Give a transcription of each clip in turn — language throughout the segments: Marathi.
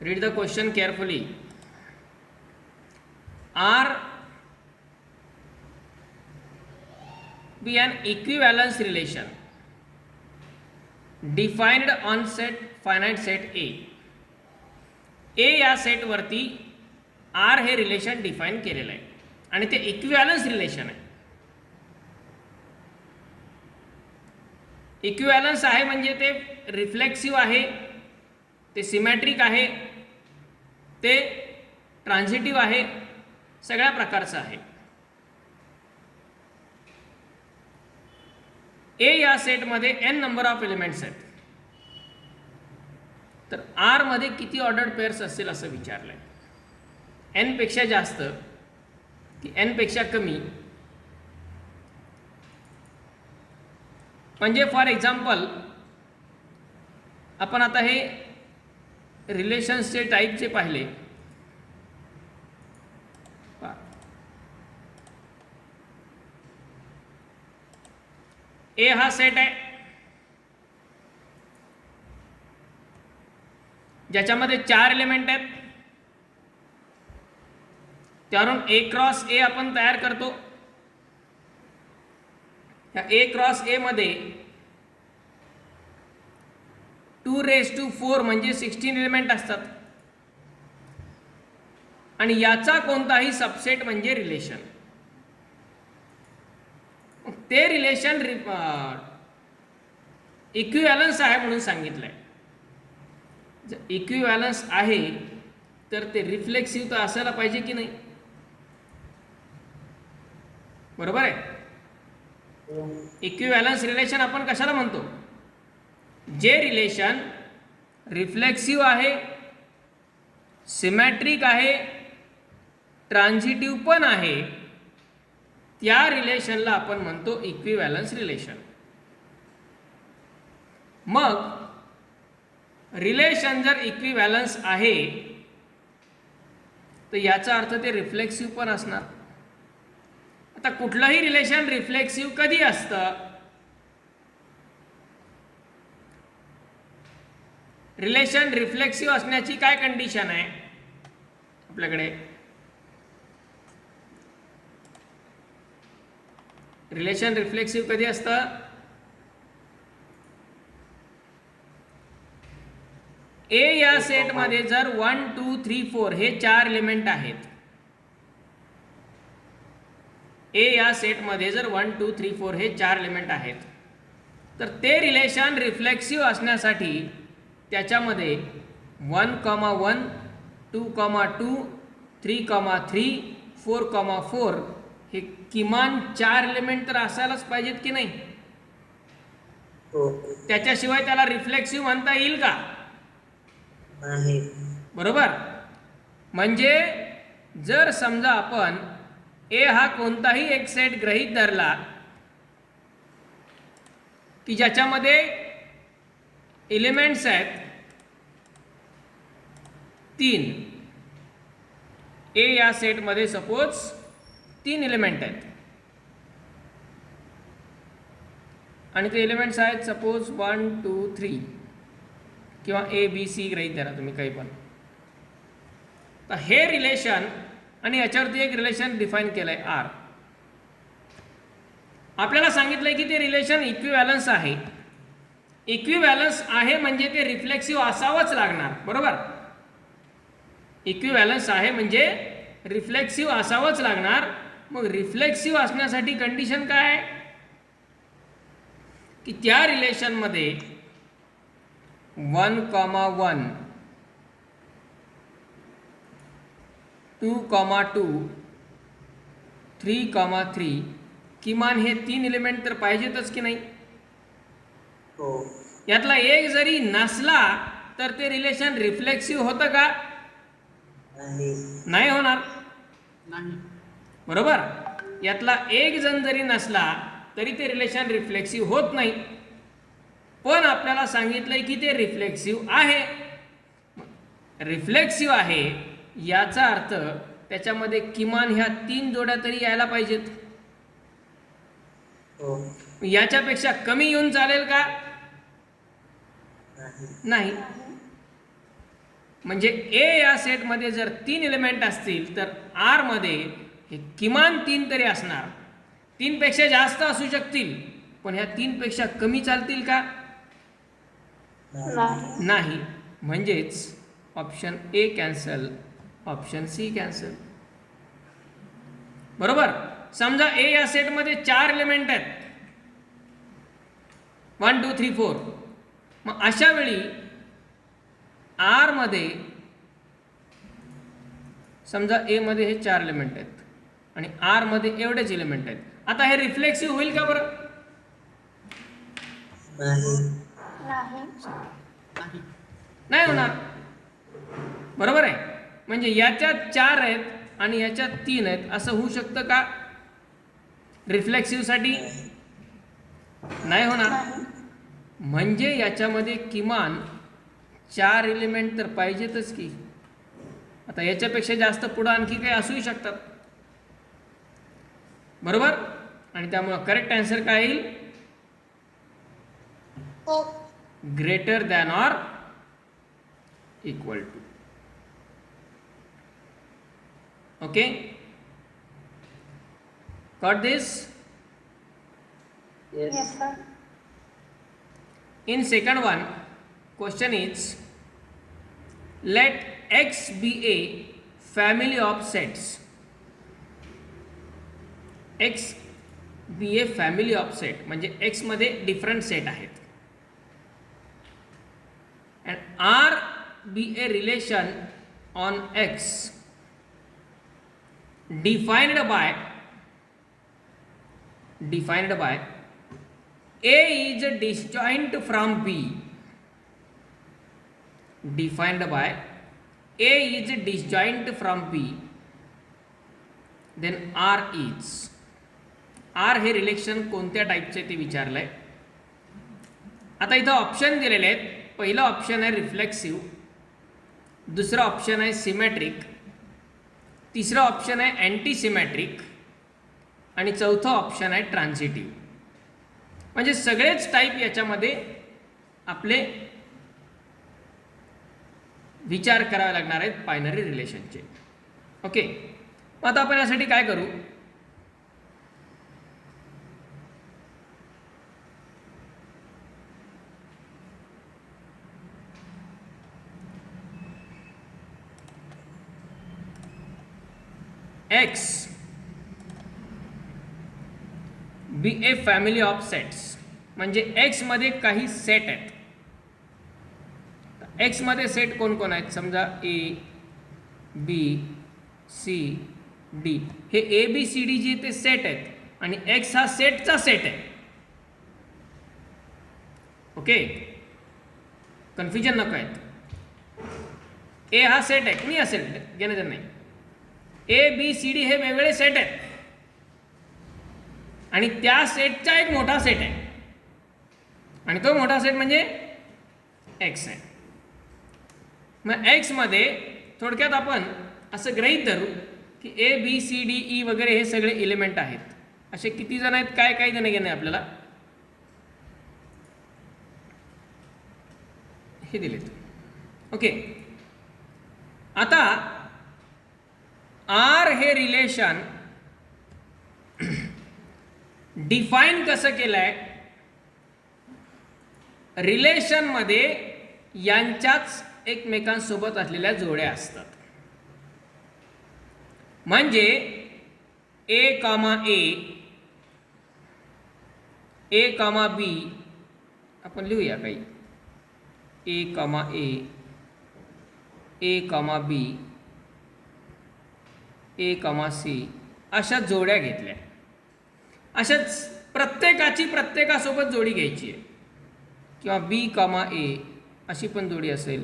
Read the question carefully. R be an equivalence relation defined on set finite set A. A या सेटवरती R हे रिलेशन डिफाइन केलेलं आहे आणि ते इक्विव्हॅलन्स रिलेशन आहे. इक्विव्हॅलन्स आहे म्हणजे ते रिफ्लेक्सिव्ह आहे, ते सिमेट्रिक आहे, ते ट्रान्झिटिव्ह आहे, सगळ्या प्रकारचं आहे. ए या सेटमध्ये n नंबर ऑफ एलिमेंट्स आहेत. तर आर मध्ये किती ऑर्डर्ड पेअर्स असतील असं विचारलंय. n पेक्षा जास्त की n पेक्षा कमी. म्हणजे फॉर एक्झाम्पल आपण आता हे रिलेशन्सचे टाईपचे पाहिले. ए हा सेट आहे ज्याच्यामध्ये 4 एलिमेंट आहेत. त्यावरून ए क्रॉस ए आपण तयार करतो. या ए क्रॉस ए मध्ये 2⁴ म्हणजे 16 एलिमेंट असतात आणि याचा कोणताही सबसेट म्हणजे रिलेशन. ते रिलेशन इक्विव्हॅलन्स आहे म्हणून सांगितलंय. जर इक्विव्हॅलन्स आहे तर ते रिफ्लेक्सिव्ह तर असायला पाहिजे की नाही, बरोबर आहे. इक्विव्हॅलन्स रिलेशन आपण कशाला म्हणतो? जे रिलेशन रिफ्लेक्सिव्ह आहे, सिमेट्रिक आहे, ट्रान्झिटिव्ह पण आहे, त्या रिलेशनला आपण म्हणतो इक्विव्हॅलन्स रिलेशन. मग रिलेशन जर इक्विव्हॅलन्स आहे तर याचा अर्थ ते रिफ्लेक्सिव्ह पण असणार. आता कुठलंही रिलेशन रिफ्लेक्सिव्ह कधी असतं? रिलेशन रिफ्लेक्सिव्ह असण्याची काय कंडिशन आहे आपल्याकडे? रिलेशन रिफ्लेक्सिव्ह कधी असतं? ए या सेटमध्ये जर 1 2 3 4 हे 4 एलिमेंट आहेत. ए या सेटमध्ये जर 1 2 3 4 हे 4 एलिमेंट आहेत तर ते रिलेशन रिफ्लेक्सिव्ह असण्यासाठी त्याच्यामध्ये 1, 1, 2, 2, 3, 3, 4, हे किमान 4 एलिमेंट तर असायलाच पाहिजेत की नाही? त्याच्याशिवाय त्याला रिफ्लेक्सिव्ह म्हणता येईल का? नाही. बरोबर. म्हणजे जर समजा आपण ए हा कोणताही एक सेट गृहीत धरला की ज्याच्यामध्ये एलिमेंट्स आहेत 3. ए या सेटमध्ये सपोज 3 एलिमेंट आहेत आणि ते एलिमेंट्स आहेत सपोज 1 2 3 किंवा ए बी सी गृहीत धरा तुम्ही काही पण. तर हे रिलेशन आणि याच्यावरती एक रिलेशन डिफाइन केलंय आर. आपल्याला सांगितलंय की ते रिलेशन इक्विव्हॅलन्स आहे. इक्विव्हॅलन्स आहे म्हणजे ते रिफ्लेक्सिव्ह असावंच लागणार, बरोबर. इक्विव्हॅलन्स आहे म्हणजे रिफ्लेक्सिव्ह असावंच लागणार. मग रिफ्लेक्सिव्ह असण्यासाठी कंडिशन काय आहे की त्या रिलेशनमध्ये 1, 1, 2, 2, 3, 3 किमान हे 3 एलिमेंट तर पाहिजेतच की नाही? यातला एक जरी नसला तर ते रिलेशन रिफ्लेक्सिव्ह होतं का? नाही होणार, नाही. बरोबर. यातला एक जण जरी नसला तरी ते रिलेशन रिफ्लेक्सिव्ह होत नाही. पण आपल्याला सांगितलंय की ते रिफ्लेक्सिव्ह आहे. रिफ्लेक्सिव्ह आहे याचा अर्थ त्याच्यामध्ये किमान ह्या 3 जोड्या तरी यायला पाहिजेत. याच्यापेक्षा कमी येऊन चालेल का? नाही. म्हणजे ए या सेटमध्ये जर 3 एलिमेंट असतील तर आर मध्ये हे किमान 3 तरी असणार. 3 पेक्षा जास्त असू शकतील, पण ह्या 3 पेक्षा कमी चालतील का? नाही. नाही. म्हणजेच option A cancel, option C cancel. बरोबर. समजा ए या सेटमध्ये 4 एलिमेंट आहेत, 1 2 3 4. मग अशा वेळी आर मध्ये समजा ए मध्ये हे 4 एलिमेंट आहेत आणि आर मध्ये एवढेच एलिमेंट आहेत. आता हे रिफ्लेक्सिव्ह होईल का बरं? नाही. नाही. नाही होणार. बरोबर आहे. म्हणजे याच्यात 4 आहेत आणि याच्यात 3 आहेत असं होऊ शकतं का रिफ्लेक्सिव्हसाठी? नाही होणार. म्हणजे याच्यामध्ये किमान 4 एलिमेंट तर पाहिजेतच की. आता याच्यापेक्षा जास्त पुढं आणखी काही असूही शकतात. बरोबर. आणि त्यामुळं करेक्ट आन्सर काय येईल? Greater than or equal to. Okay, got this? Yes. Yes, sir. In second one, question is, let X be a family of sets. X be a family of set म्हणजे X मध्ये डिफरंट सेट आहेत. And R be a relation on X defined by A is disjoint from B. Defined by A is disjoint from B. Then R is. R हे रिलेशन कोणत्या टाईपचे ते विचारलंय. आता इथं ऑप्शन दिलेले आहेत. पहिला ऑप्शन आहे रिफ्लेक्सिव्ह, दुसरा ऑप्शन आहे सिमेट्रिक, तिसरा ऑप्शन आहे अँटी सिमेट्रिक आणि चौथा ऑप्शन आहे ट्रान्झिटिव्ह. म्हणजे सगळेच टाईप याच्यामध्ये आपले विचार करावे लागणार आहेत बायनरी रिलेशनचे. ओके, मग आता आपण यासाठी काय करू? X be a family of sets म्हणजे X मध्ये काही सेट आहेत. X मध्ये सेट कोण कोण आहेत? समजा ए बी सी डी. हे ए बी सी डी जे ते सेट आहेत आणि X हा सेटचा सेट आहे. ओके, कन्फ्युजन नको आहेत. ए हा सेट आहे, कुणी असेल घेणं देणं नाही. ए बी सी डी हे वेगवेगळे सेट आहेत आणि त्या सेटचा एक मोठा सेट आहे आणि तो मोठा सेट म्हणजे X आहे. मग X मध्ये थोडक्यात आपण असं गृहीत धरू की A B C D E वगैरे हे सगळे एलिमेंट आहेत. असे किती जण आहेत काय काही जण घेणे आपल्याला हे दिलेत. ओके, आता आर हे रिलेशन डिफाईन कसं केलं आहे? रिलेशनमध्ये यांच्याच एकमेकांसोबत असलेल्या जोड्या असतात. म्हणजे ए कॉमा ए कॉमा बी आपण लिहूया काही. ए कॉमा ए कॉमा बी, ए कॉमा सी अशा जोड्या घेतल्या. अशाच प्रत्येकासोबत जोडी घ्यायची आहे. किंवा बी कॉमा ए अशी पण जोडी असेल,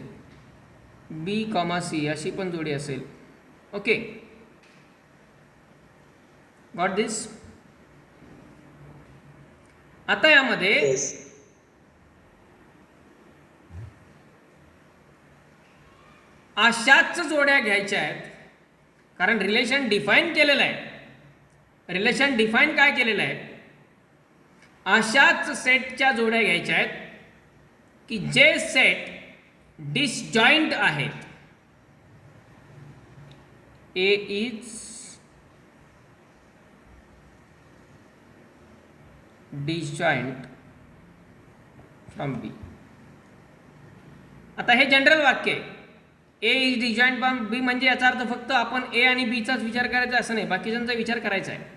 बी कॉमा सी अशी पण जोडी असेल. ओके, गॉट दिस? आता यामध्ये Yes. अशाच जोड्या घ्यायच्या आहेत कारण रिलेशन डिफाईन केलेलं आहे. रिलेशन डिफाईन काय केलेलं आहे? अशाच सेटच्या जोड्या घ्यायच्या आहेत की जे सेट डिसजॉईंट आहेत. ए इज डिसजॉइंट फ्रॉम बी. आता हे जनरल वाक्य आहे. ए इज डिसजॉइंट फ्रॉम बी म्हणजे याचा अर्थ फक्त आपण ए आणि बीचाच विचार करायचा असं नाही, बाकीच्यांचा विचार करायचा आहे.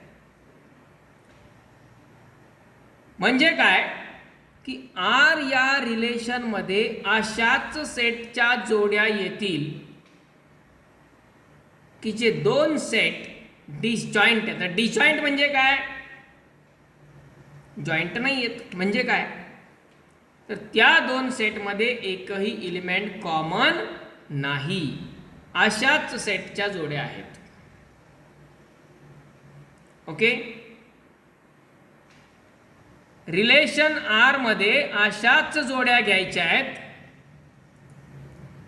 म्हणजे काय की आर या रिलेशनमध्ये अशाच सेटच्या जोड्या येतील की जे दोन सेट डिसजॉइंट आहेत. डिसजॉइंट म्हणजे काय, जॉइंट नाही येत म्हणजे काय, तर त्या दोन सेटमध्ये एकही एलिमेंट कॉमन नाही, अशाच सेटच्या जोड्या आहेत. ओके. रिलेशन आर मध्ये अशाच जोड्या घ्यायच्या आहेत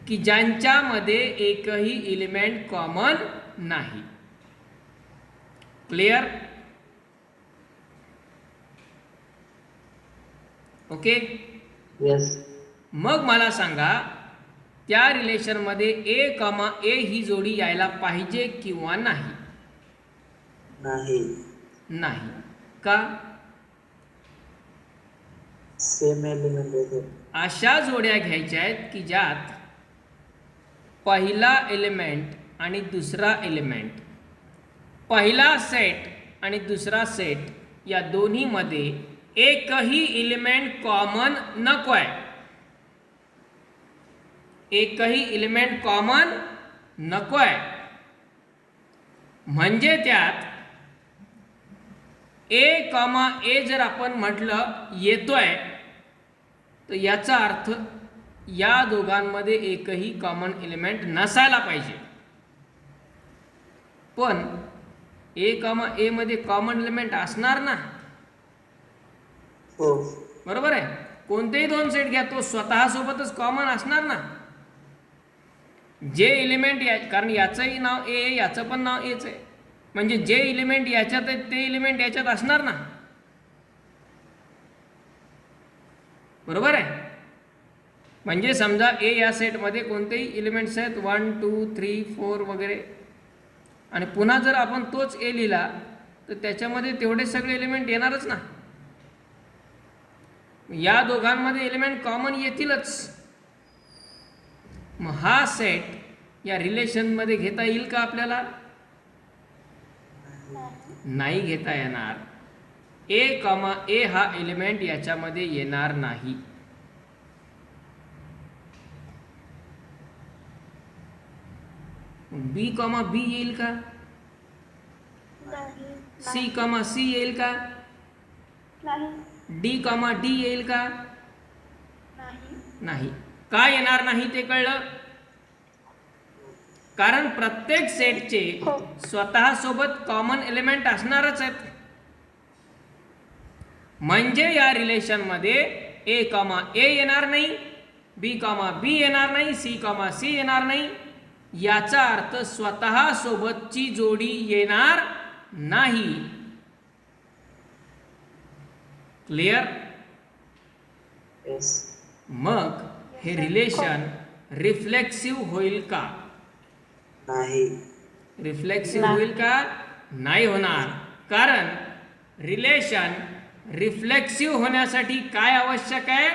की ज्यांच्यामध्ये एकही एलिमेंट कॉमन नाही. क्लिअर. ओके. यस. मग मला सांगा त्या रिलेशनमध्ये ए कॉमा ए ही जोडी यायला पाहिजे किंवा नाही. नाही. नाही का. सेम एलिमेंट येतो. अशा जोड्या घ्यायच्या आहेत की ज्यात पहिला एलिमेंट आणि दुसरा एलिमेंट, पहिला सेट आणि दुसरा सेट या दोन्हीमध्ये एकही एलिमेंट कॉमन नको आहे. एकही एलिमेंट कॉमन नको आहे म्हणजे त्यात ए कॉमा ए जर आपण म्हटलं येतोय तर याचा अर्थ या दोघांमध्ये एकही कॉमन एलिमेंट नसायला पाहिजे. पण ए कॉमा ए मध्ये कॉमन एलिमेंट असणार ना. हो. बरोबर आहे. कोणतेही दोन सेट घ्या तो स्वतः सोबतच कॉमन असणार ना. जे एलिमेंट कारण याचंही नाव ए आहे याचं पण नाव एच आहे म्हणजे जे एलिमेंट याच्यात आहेत ते एलिमेंट याच्यात असणार ना. बरोबर आहे. म्हणजे समजा ए या सेटमध्ये कोणतेही एलिमेंट्स आहेत 1 2 3 4 वगैरे आणि पुन्हा जर आपण तोच ए लिहिला तर त्याच्यामध्ये तेवढे सगळे एलिमेंट येणारच ना. या दोघांमध्ये एलिमेंट कॉमन येतीलच. मग हा सेट या रिलेशनमध्ये घेता येईल का आपल्याला. नाही घेता येणार. ए कॉमा ए हा एलिमेंट याच्यामध्ये येणार नाही. बी कॉमा बी येईल का. सी कॉमा सी येईल का. डी कॉमा डी येईल का. नाही. का येणार नाही ते कळलं. कारण प्रत्येक सेटचे स्वतः सोबत कॉमन एलिमेंट असणारच आहेत. म्हणजे या रिलेशन मध्ये ए कॉमा ए येणार नाही, बी कॉमा बी येणार नाही, सी कॉमा सी येणार नाही. याचा अर्थ स्वतः सोबतची जोडी येणार नाही. क्लिअर. यस. मग हे रिलेशन रिफ्लेक्सिव्ह होईल का. नाही. रिफ्लेक्सिव्ह होईल का. नाही होणार. कारण रिलेशन रिफ्लेक्सिव्ह होण्यासाठी काय आवश्यक आहे.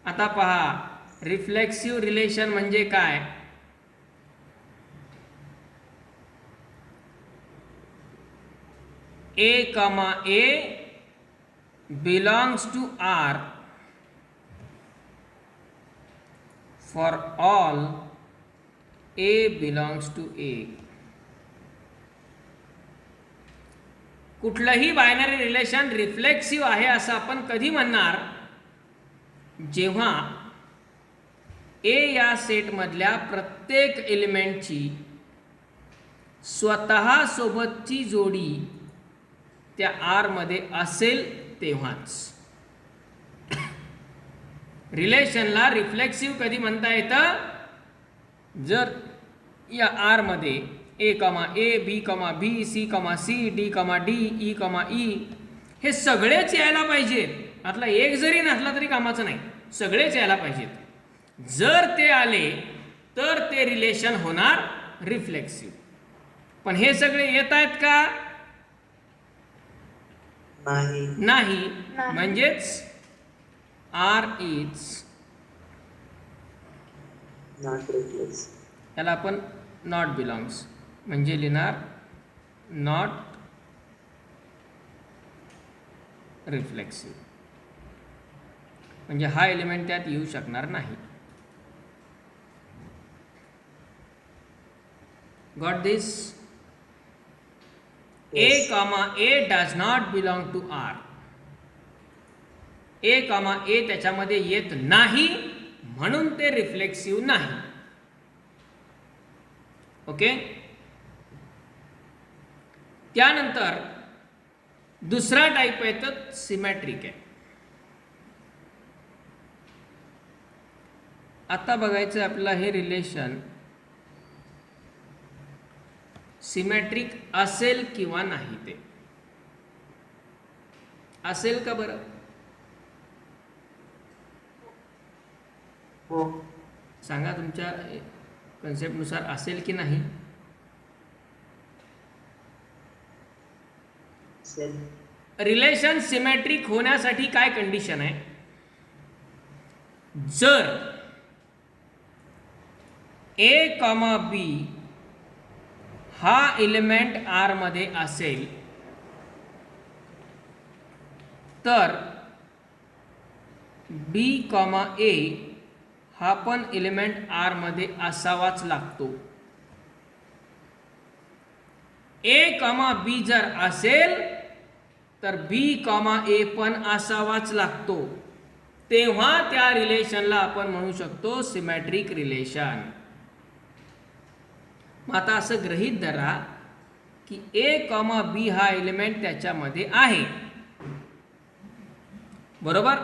आता पहा रिफ्लेक्सिव्ह रिलेशन म्हणजे काय. A comma A belongs to R for all A belongs to A. कुठलंही बायनरी रिलेशन रिफ्लेक्सिव्ह आहे असं आपण कधी म्हणणार जेव्हा ए या सेटमधल्या प्रत्येक एलिमेंटची स्वतः सोबतची जोडी त्या आर मध्ये असेल तेव्हाच. रिलेशनला रिफ्लेक्सिव्ह कधी म्हणता येतं जर या आर मध्ये A comma A B comma B C comma C D comma D E comma E हे सगळेच यायला पाहिजेत. आतला एक जरी नसला तरी कामाचं नाही, सगळेच यायला पाहिजेत. जर ते आले तर ते रिलेशन होणार रिफ्लेक्सिव्ह. पण हे सगळे येत आहेत का? नाही. नाही. म्हणजेच आर इज नॉट रिफ्लेक्स. याला आपण नॉट बिलॉंग्स म्हणजे लिहिणार नॉट रिफ्लेक्सिव्ह, म्हणजे हा एलिमेंट त्यात येऊ शकणार नाही. Got this? A comma A does not belong to R. A comma A त्याच्यामध्ये येत नाही म्हणून ते रिफ्लेक्सिव्ह नाही. ओके. त्यानंतर दुसरा टाईप आहे तर सिमेट्रिक आहे. आता बघायचं आपल्याला हे रिलेशन सिमेट्रिक असेल किंवा नाही. ते असेल का बरं? हो. सांगा तुमच्या कन्सेप्टनुसार असेल की नाही? असेल. रिलेशन सिमेट्रिक होण्यासाठी काय कंडिशन आहे? जर ए कॉमा बी हा एलिमेंट आर मध्ये असेल तर बी कॉमा ए हा पण एलिमेंट आर मध्ये असावाच लागतो. ए कॉमा बी जर असेल तर बी कॉमा ए पण असावाच लागतो. तेव्हा त्या रिलेशनला आपण म्हणू शकतो सिमेट्रिक रिलेशन. मग आता असं गृहीत धरा की ए कॉमा बी हा एलिमेंट त्याच्यामध्ये आहे, बरोबर?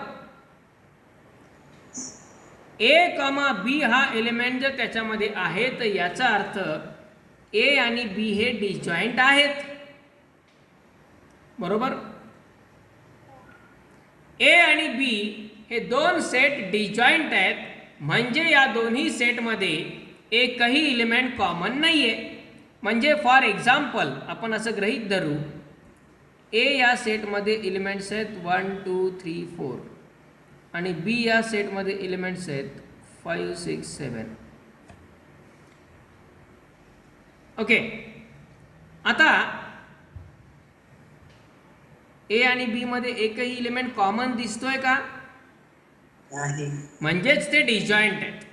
ए कॉमा बी हा एलिमेंट जर त्याच्यामध्ये आहे तर याचा अर्थ ए आणि बी हे डिजॉइंट आहेत, बरोबर? ए आणि बी हे दोन सेट डिजॉइंट आहेत, म्हणजे या दोन्ही सेटमध्ये एकही एलिमेंट कॉमन नाहीये. म्हणजे फॉर एक्झाम्पल आपण असं गृहीत धरू ए या सेटमध्ये एलिमेंट्स आहेत 1 2 3 4 आणि बी या सेटमध्ये एलिमेंट्स आहेत 5 6 7. ओके. आता ए आणि बी मध्ये एकही एलिमेंट कॉमन दिसतोय का? नाही. म्हणजेच ते डिजॉइंट आहेत.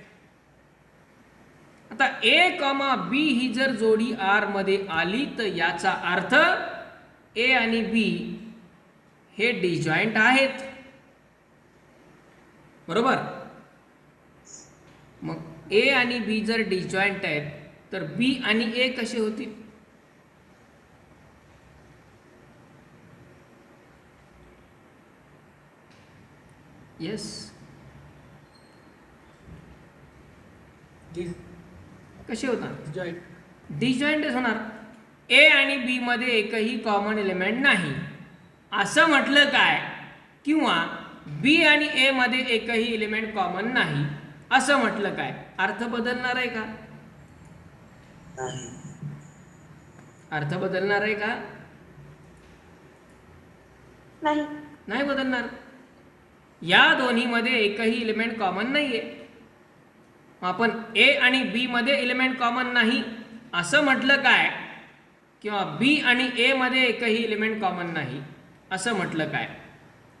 आता ए कॉमा बी ही जर जोडी आर मध्ये आली तर याचा अर्थ ए आणि बी हे डिजॉइंट आहेत, बरोबर? मग ए आणि बी जर डिजॉइंट आहेत तर बी आणि ए कसे होतील? येस, कसे होतात? डिजॉइंटच होणार. ए आणि बी मध्ये एकही कॉमन एलिमेंट नाही असं म्हटलं काय, किंवा बी आणि ए मध्ये एकही एलिमेंट कॉमन नाही असं म्हटलं काय, अर्थ बदलणार आहे का? नाही. अर्थ बदलणार आहे का? नाही. नाही बदलणार. या दोन्हीमध्ये एकही एलिमेंट कॉमन नाहीये. आपण ए आणि बी मध्ये एलिमेंट कॉमन नाही असं म्हटलं काय, किंवा बी आणि ए मध्ये एकही एलिमेंट कॉमन नाही असं म्हटलं काय,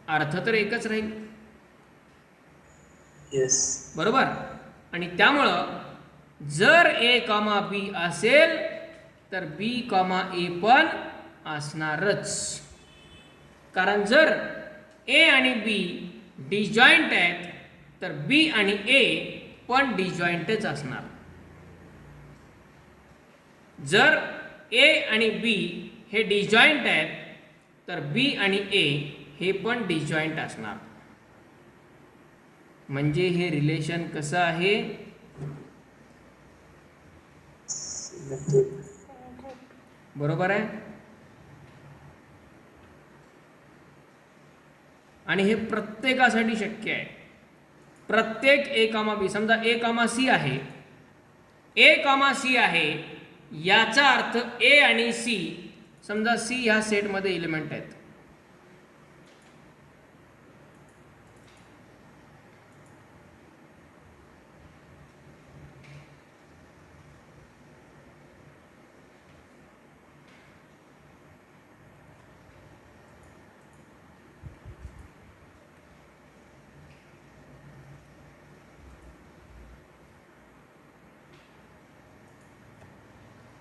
अर्थ तर एकच राहील, येस. बरोबर? आणि त्यामुळं जर ए कॉमा बी असेल तर बी कॉमा ए पण असणारच. कारण जर ए आणि बी डिजॉइंट आहेत तर बी आणि ए पण डिजॉइंटच असणार. जर ए आणि बी हे डिजॉइंट आहेत तर बी आणि ए हे पण डिजॉइंट असणार. म्हणजे हे रिलेशन कसं आहे? सिमेट्रिक. बरोबर आहे. आणि हे प्रत्येकासाठी शक्य आहे. प्रत्येक ए कॉमा बी, समजा ए कॉमा सी आहे, ए कॉमा सी आहे याचा अर्थ ए आणि सी, समजा सी ह्या सेटमध्ये एलिमेंट आहेत,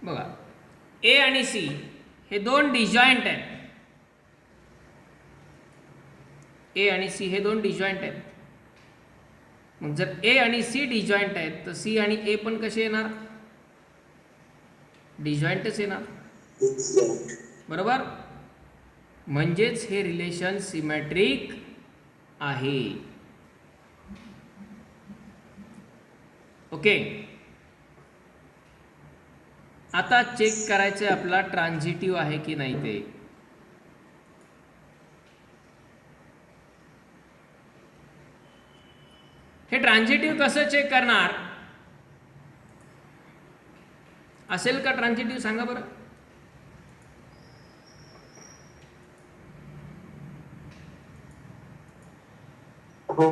बघा ए आणि सी हे दोन डिजॉइंट आहेत, ए आणि सी हे दोन डिजॉइंट आहेत. मग जर ए आणि सी डिजॉइंट आहेत तर सी आणि ए पण कसे येणार? डिजॉइंटच येणार, बरोबर. म्हणजेच हे रिलेशन सिमेट्रिक आहे. ओके, आता चेक करायचं आपला ट्रान्झिटिव्ह आहे की नाही ते. हे ट्रान्झिटिव्ह कसं चेक करणार? असेल का ट्रान्झिटिव्ह सांगा बरं? हो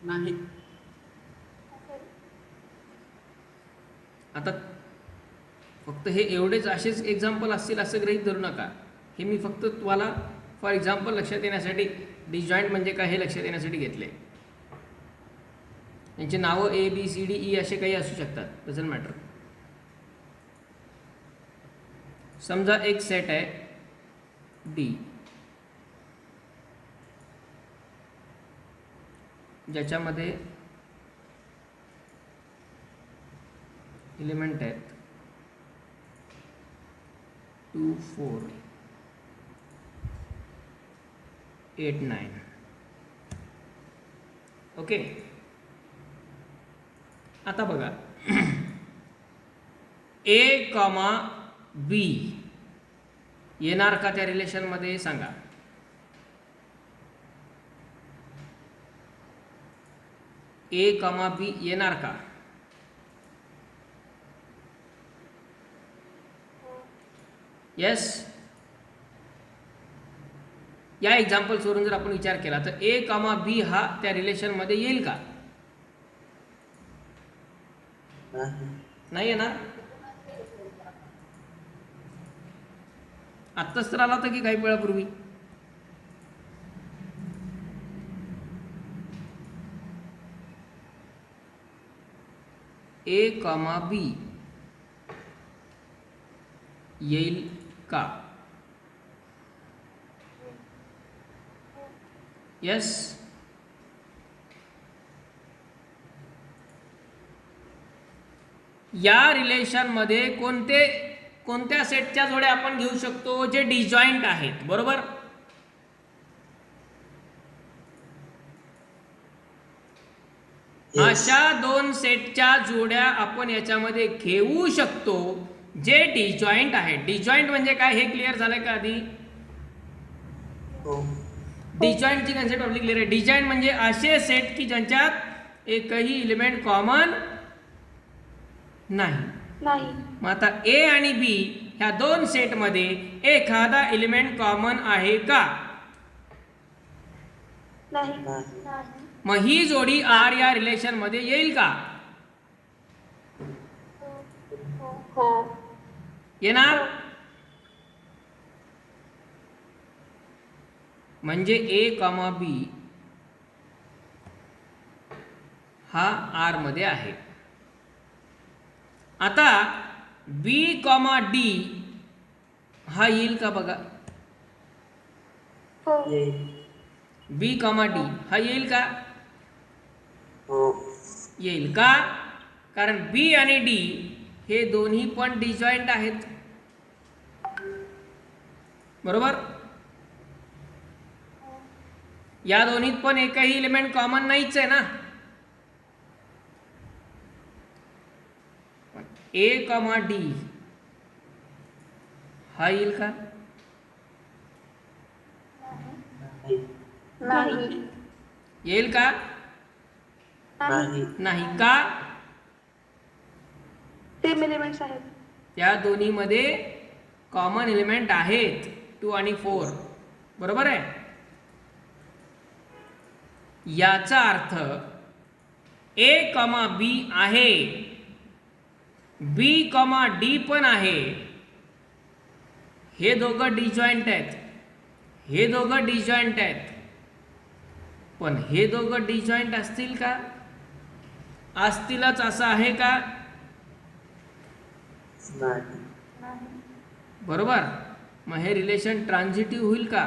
नाही. आता फक्त हे एवढेच असेच एक्झाम्पल असतील असं गृहीत धरू नका. हे मी फक्त तुम्हाला फॉर एक्झाम्पल लक्षात येण्यासाठी, डिजॉइंट म्हणजे काय हे लक्षात येण्यासाठी घेतले. यांची नावं A B C D E असे काही असू शकतात, डझंट मॅटर. समजा एक सेट आहे डी, ज्याच्यामध्ये एलिमेंट आहेत 2 4 8 9. ओके, आता बघा ए कॉमा बी येणार का त्या रिलेशनमध्ये? सांगा. ए कॉमा बी येणार का? येस. या एक्झाम्पल्सवरून जर आपण विचार केला तर ए कॉमा बी हा त्या रिलेशनमध्ये येईल का? नाही येणार. आत्ताच तर आला होता की काही वेळापूर्वी. ए कॉमा बी येईल का? यस. या रिलेशनमध्ये कोणत्या सेटच्या जोड्या आपण घेऊ शकतो? जे डिजॉइंट आहेत, बरोबर. अशा दोन सेटच्या जोड्या आपण याच्यामध्ये घेऊ शकतो जे डिजॉइंट आहेत. डिजॉइंट म्हणजे काय हे क्लिअर झालंय का आधी? डिजॉइंटची कन्सेप्ट आपली क्लिअर आहे. डिजॉइंट म्हणजे असे सेट की ज्यांच्यात एकही एलिमेंट कॉमन नाही. मग आता ए आणि बी ह्या दोन सेटमध्ये एखादा एलिमेंट कॉमन आहे का? मग ही जोडी आर या रिलेशन मध्ये येईल का? येणार. म्हणजे ए कॉमा बी हा आर मध्ये आहे. आता बी कॉमा डी हा येईल का बघा? बी कॉमा डी हा येईल का? येईल का? कारण बी आणि डी हे दोन्ही पण डिजॉइंट आहेत, बरोबर. या दोन्हीत पण एकही एलिमेंट कॉमन नाहीच आहे ना. ए कॉमा डी हा येईल का? नाही. येईल का? नाही. नाही का? सेम एलिमेंट्स आहेत. त्या दोन्हीमध्ये कॉमन एलिमेंट आहेत 2 आणि 4. बरोबर आहे. याचा अर्थ A, B आहे, B, D पण आहे. हे दोघं डिजॉइंट आहेत, हे दोघं डिजॉइंट आहेत. पण हे दोघं डिजॉइंट असतील का? असतीलच असं आहे का? नाही. बरोबर. मग हे रिलेशन ट्रान्झिटिव्ह होईल का?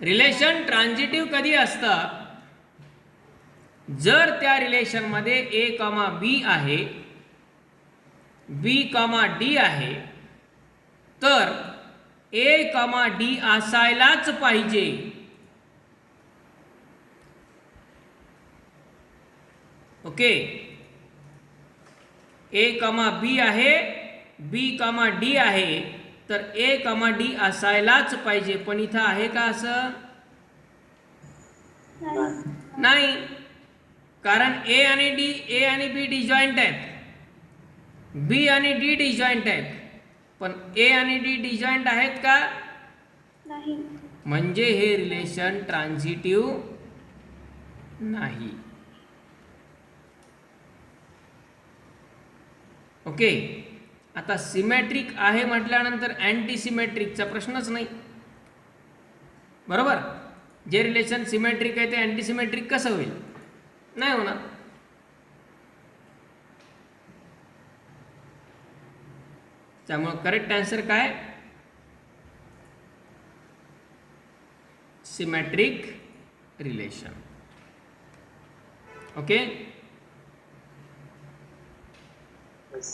रिलेशन ट्रान्झिटिव्ह कधी असतं? जर त्या रिलेशनमध्ये A, B आहे, B, D आहे, तर A, D असायलाच पाहिजे. ओके. A, B आहे, B, D आहे, तर A, D असायलाच पाहिजे. पण इथं आहे का असं? नाही. कारण A आणि B डिजॉइंट आहेत, B आणि D डिजॉइंट आहेत. पण A आणि D डिजॉइंट आहेत का? नाही. म्हणजे हे रिलेशन ट्रान्झिटिव्ह नाही. ओके. आता सिमेट्रिक आहे म्हटल्यानंतर अँटी सिमेट्रिकचा प्रश्नच नाही. बरोबर. जे रिलेशन सिमेट्रिक आहे ते अँटी सिमेट्रिक कसं होईल? नाही होणार. त्यामुळे करेक्ट आन्सर काय? Symmetric relation. ओके. Yes.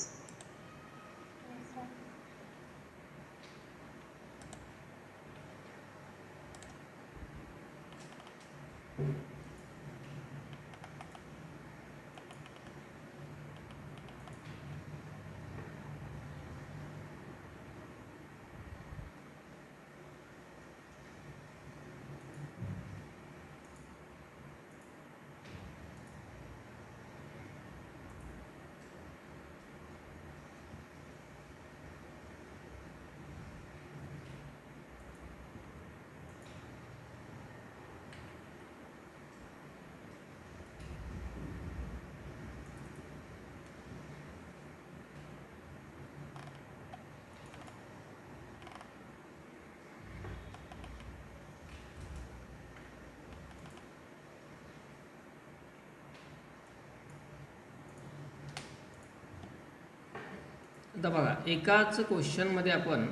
आता बघा, एकाच क्वेश्चनमध्ये आपण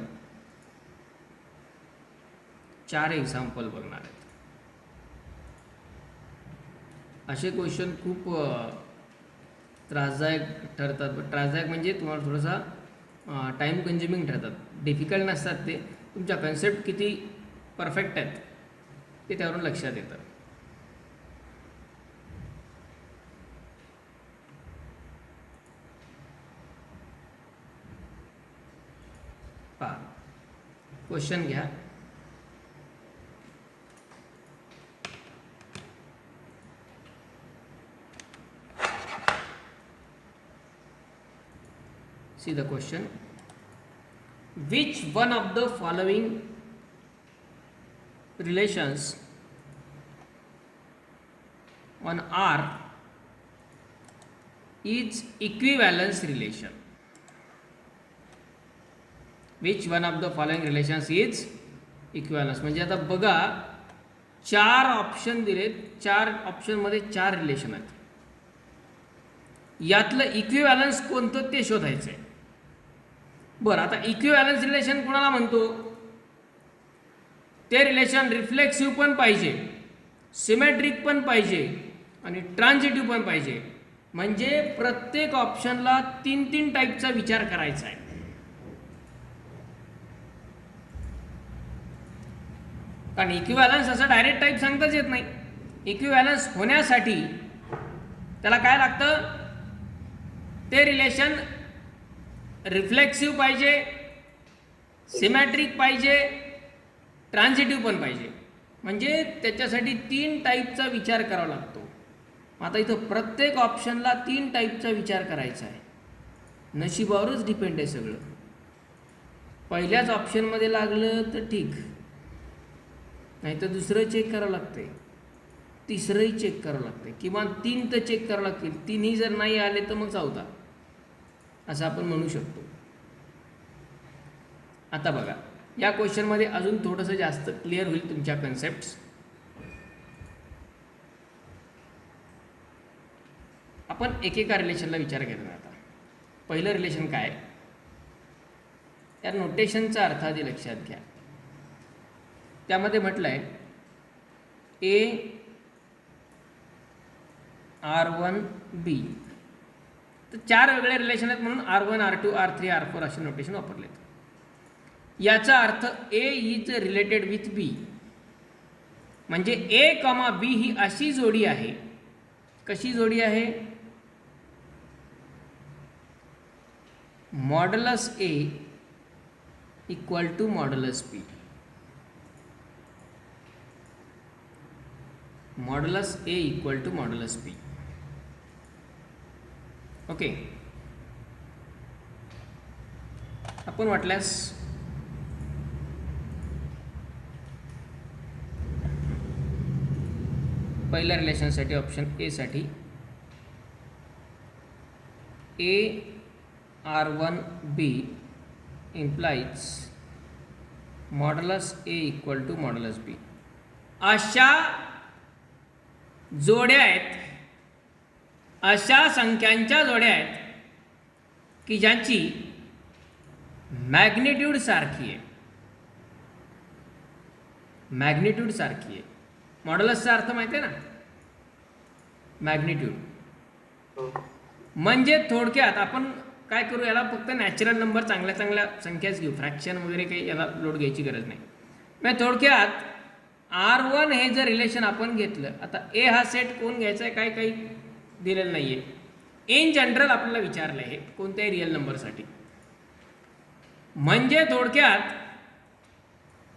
4 एक्झाम्पल बघणार आहेत. असे क्वेश्चन खूप त्रासदायक ठरतात. त्रासदायक म्हणजे तुम्हाला थोडासा टाईम कन्झ्युमिंग ठरतात. डिफिकल्ट नसतात ते. तुमच्या कन्सेप्ट किती परफेक्ट आहेत ते त्यावरून लक्षात येतं. पहा, क्वेश्चन घ्या. See the question. Which one of the following relations on R is equivalence relation? Which one of the following relations is equivalence? म्हणजे आता बघा, 4 ऑप्शन दिलेत. 4 ऑप्शनमध्ये 4 रिलेशन आहेत. यातलं इक्विव्हॅलन्स कोणतं ते शोधायचं आहे. बरं, आता इक्विव्हॅलन्स रिलेशन कोणाला म्हणतो? ते रिलेशन रिफ्लेक्सिव्ह पण पाहिजे, सिमेट्रिक पण पाहिजे आणि ट्रान्झिटिव्ह पण पाहिजे. म्हणजे प्रत्येक ऑप्शनला 3 टाईपचा विचार करायचा आहे. कारण इक्विव्हॅलन्स असं डायरेक्ट टाईप सांगताच येत नाही. इक्विव्हॅलन्स होण्यासाठी त्याला काय लागतं? ते रिलेशन रिफ्लेक्सिव्ह पाहिजे, सिमॅट्रिक पाहिजे, ट्रान्झिटिव्ह पण पाहिजे. म्हणजे त्याच्यासाठी 3 टाईपचा विचार करावा लागतो. आता इथं प्रत्येक ऑप्शनला 3 टाईपचा विचार करायचा आहे. नशिबावरच डिपेंड आहे सगळं. पहिल्याच ऑप्शनमध्ये लागलं तर ठीक, नाही तर दुसरं चेक करावं लागतंय, तिसरंही चेक करावं लागतंय, किमान 3 तर चेक करावं लागतील. 3ही जर नाही आले तर मग चौथा, असं आपण म्हणू शकतो. आता बघा, या क्वेश्चनमध्ये अजून थोडंसं जास्त क्लिअर होईल तुमच्या कन्सेप्ट्स. आपण एकेका रिलेशनला विचार घेणार आता. पहिलं रिलेशन काय, त्या नोटेशनचा अर्थ आधी लक्षात घ्या. त्यामध्ये म्हटलं आहे ए R1B. तर 4 वेगळे रिलेशन आहेत म्हणून R1, R2, R3, R4 असे नोटेशन वापरलेत. याचा अर्थ A is related with B, म्हणजे A, B ही अशी जोडी आहे. कशी जोडी आहे? Modulus A equal to modulus B. Modulus A equal to modulus B. Okay. आपण वाटल्यास पहिल्या रिलेशनसाठी ऑप्शन ए साठी A R1B implies modulus A equal to modulus B. अशा जोड्या आहेत, अशा संख्यांच्या जोड्या आहेत की ज्यांची मॅग्निट्यूड सारखी आहे. मॅग्निट्यूड सारखी आहे. मॉड्युलसचा अर्थ माहिती आहे ना, मॅग्निट्यूड. हो. म्हणजे थोडक्यात आपण काय करू, याला फक्त नॅचरल नंबर चांगल्या चांगल्या संख्याच घेऊ, फ्रॅक्शन वगैरे काही याला लोड घ्यायची गरज नाही. म्हणजे थोडक्यात R1 हे जर रिलेशन आपण घेतलं, आता ए हा सेट कोण घ्यायचा आहे काय काही दिलेलं नाही आहे. इन जनरल आपल्याला विचारलं आहे कोणत्याही रिअल नंबरसाठी. म्हणजे थोडक्यात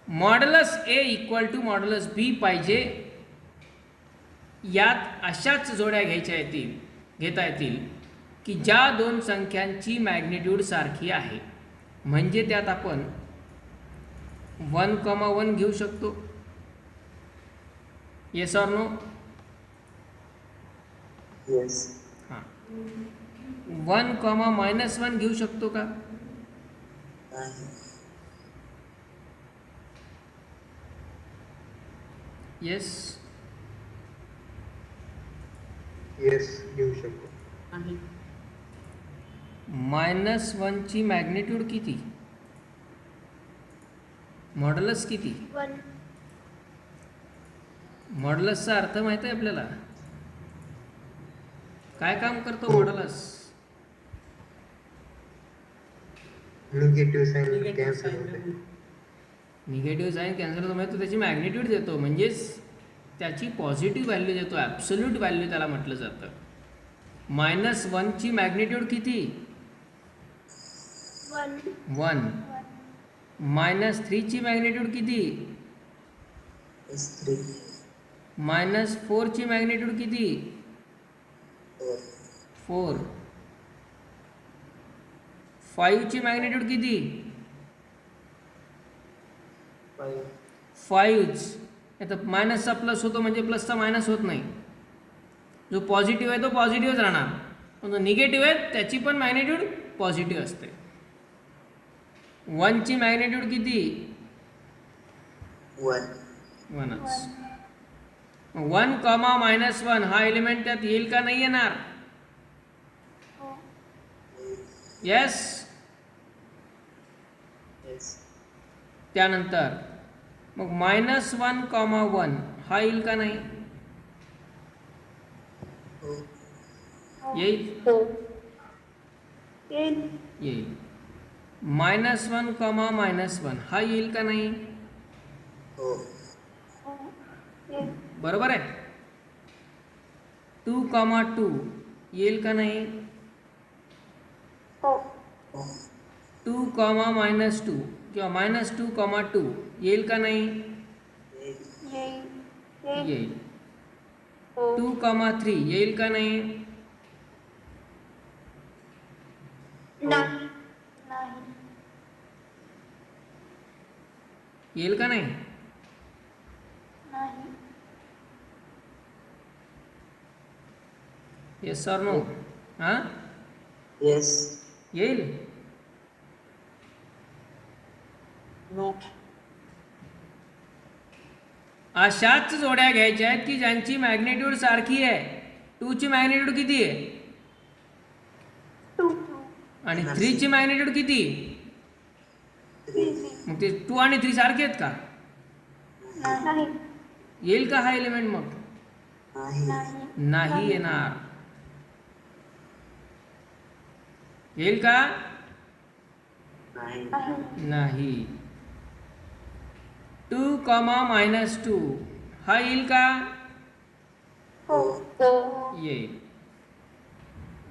modulus A equal to modulus B पाहिजे. यात अशाच जोड्या घेता येतील की ज्या दोन संख्यांची मॅग्निट्यूड सारखी आहे. म्हणजे त्यात आपण 1,1 घेऊ शकतो. Yes or no? येस. हां. 1,-1 घेऊ शकतो का? नाही. येस. येस घेऊ शकतो. -1 ची मॅग्निट्यूड किती? मॉड्युलस किती? 1. मॉड्युलसचा अर्थ माहिती आहे आपल्याला? काय काम करतो मॉड्युलस? निगेटिव्ह साइन कॅन्सल होते. निगेटिव्ह साईन कॅन्सल होतो म्हणजे तो त्याची मॅग्निट्यूड देतो, म्हणजेच त्याची पॉझिटिव्ह व्हॅल्यू देतो. ॲब्सोल्यूट व्हॅल्यू त्याला म्हटलं जातं. -1 ची मॅग्निट्यूड किती? 1. -3 ची मॅग्निट्यूड किती? S3. -4 ची मॅग्निट्यूड किती? 4. 5 ची मॅग्निट्यूड किती? 5. आता मायनसचा प्लस होतो म्हणजे प्लसचा मायनस होत नाही. जो पॉझिटिव्ह आहे तो पॉझिटिव्हच राहणार, पण जो निगेटिव्ह आहे त्याची पण मॅग्निट्यूड पॉझिटिव्ह असते. 1 ची मॅग्निट्यूड किती? 1च. 1,-1 हा एलिमेंट त्यात येईल का नाही येणार? येस. त्यानंतर मग -1,1 हा येईल का नाही? येईल. येईल. -1,-1 हा येईल का नाही? बरोबर आहे. 2,2 येईल का नाही? 2, -2 किंवा -2,2 येईल का नाही? येईल. हो 2,3 येईल का नाही? नाही नाही येईल का नाही? नाही येस ऑर नो? हां, Yes. येईल. No. अशाच जोड्या घ्यायच्या आहेत की ज्यांची मॅग्नेट्यूड सारखी आहे. 2 ची मॅग्नेट्यूड किती आहे? 2 आणि 3 ची मॅग्नेट्यूड किती? 3 मग ते 2 आणि 3 सारखे आहेत का? नाही येईल का हा एलिमेंट मग? नाही नाही येणार. येईल का? नाही नाही. 2, -2 हा येईल का? हो हो येईल.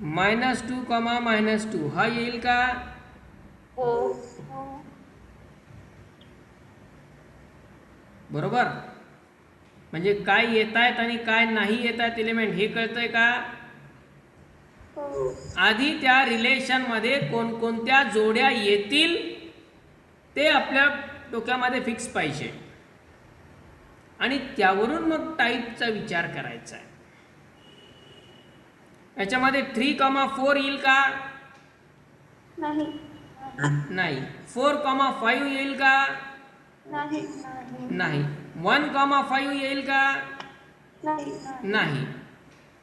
-2, -2 हा येईल का? हो हो बरोबर. म्हणजे काय येत आहेत आणि काय नाही येत आहेत एलिमेंट हे कळतंय का? हो आधी त्या रिलेशनमध्ये कोणकोणत्या जोड्या येतील ते आपल्या डोक्यामध्ये फिक्स पाहिजे आणि त्यावरून मग टाईपचा विचार करायचा आहे. याच्यामध्ये 3,4 येईल का? नाही नाही. 4,5 येईल का? नाही नाही. 1,5 येईल का? नाही नाही.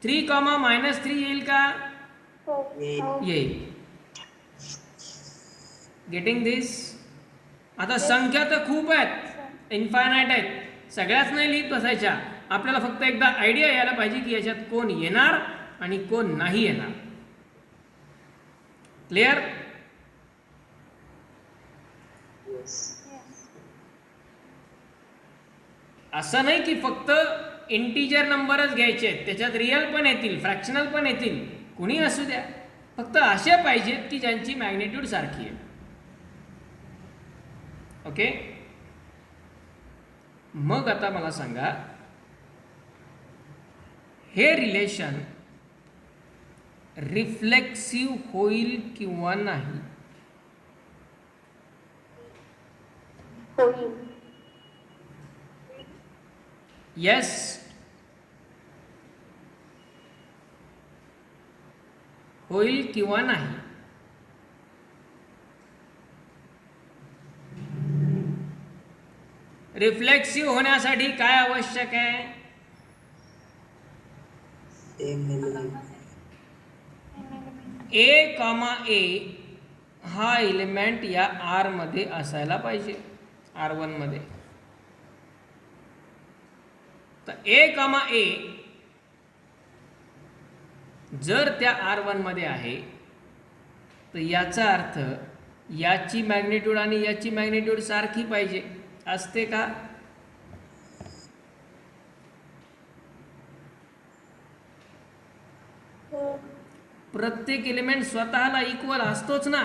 3,-3 येईल का? हो हो येईल. गेटिंग दिस? आता संख्या तर खूप आहेत, इन्फायनाईट आहेत, सगळ्याच नाही लिहित बसायच्या. आपल्याला फक्त एकदा आयडिया यायला पाहिजे की याच्यात कोण येणार आणि कोण नाही येणार. क्लिअर? Yes. असं नाही की फक्त इंटिजर नंबरच घ्यायचे आहेत, त्याच्यात रिअल पण येतील, फ्रॅक्शनल पण येतील, कुणी असू द्या, फक्त असे पाहिजेत की ज्यांची मॅग्नेट्यूड सारखी आहे. ओके. मग आता मला सांगा, हे रिलेशन रिफ्लेक्सिव्ह होईल किंवा नाही? होईल येस, होईल किंवा नाही? रिफ्लेक्सिव्ह होण्यासाठी काय आवश्यक आहे? Same element. A, हा एलिमेंट या R मध्ये असायला पाहिजे, R1 मध्ये. तर A, जर त्या R1 मध्ये आहे तर याचा अर्थ याची मॅग्नेट्यूड आणि याची मॅग्नेट्यूड सारखी पाहिजे. असते का? हो प्रत्येक एलिमेंट स्वतःला इक्वल असतोच ना.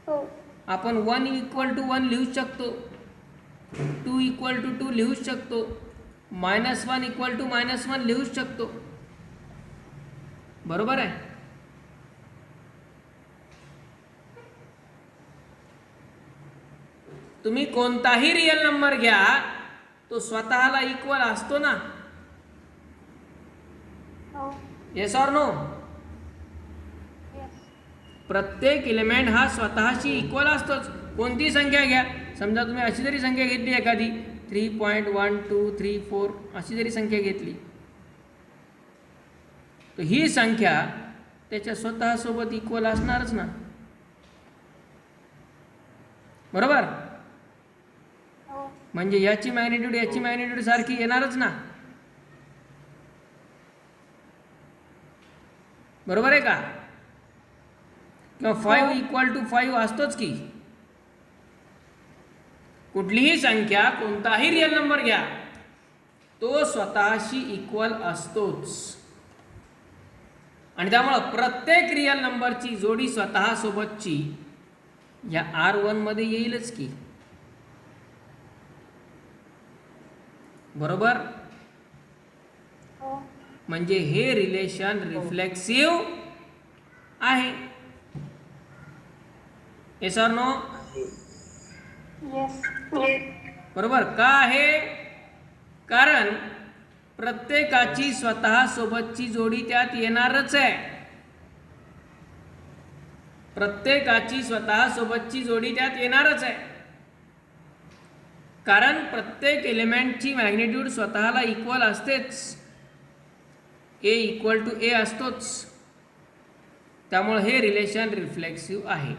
हो आपण 1 = 1 लिहू शकतो, 2 = 2 लिहू शकतो, -1 = -1 लिहू शकतो. बरोबर आहे? तुम्ही कोणताही रिअल नंबर घ्या, तो स्वतःला इक्वल असतो ना. हो येस ऑर नो? येस प्रत्येक एलिमेंट हा स्वतःशी इक्वल असतोच. कोणती संख्या घ्या, समजा तुम्ही अशी जरी संख्या घेतली एखादी 3.1234 अशी जरी संख्या घेतली, तर ही संख्या त्याच्या स्वतःसोबत इक्वल असणारच ना. बरोबर? हो म्हणजे याची मॅग्नेट्यूड याची मॅग्नेट्यूड सारखी येणारच ना. बरोबर आहे का? किंवा 5 = 5 असतोच की. कुठलीही संख्या, कोणताही रिअल नंबर घ्या, तो स्वतःशी इक्वल असतोच. आणि त्यामुळं प्रत्येक रिअल नंबरची जोडी स्वतःसोबतची या R1 मध्ये येईलच की. बरोबर? म्हणजे हे रिलेशन रिफ्लेक्सिव्ह आहे. Yes or no? आहे. Yes. बरोबर. का आहे? कारण प्रत्येकाची स्वतः सोबतची जोडी त्यात येणारच आहे. प्रत्येकाची स्वतः सोबतची जोडी त्यात येणारच आहे. कारण प्रत्येक एलिमेंटची मॅग्निट्यूड स्वतःला इक्वल असतेच. ए इक्वल टू ए असतोच. त्यामुळे हे रिलेशन रिफ्लेक्सिव्ह आहे.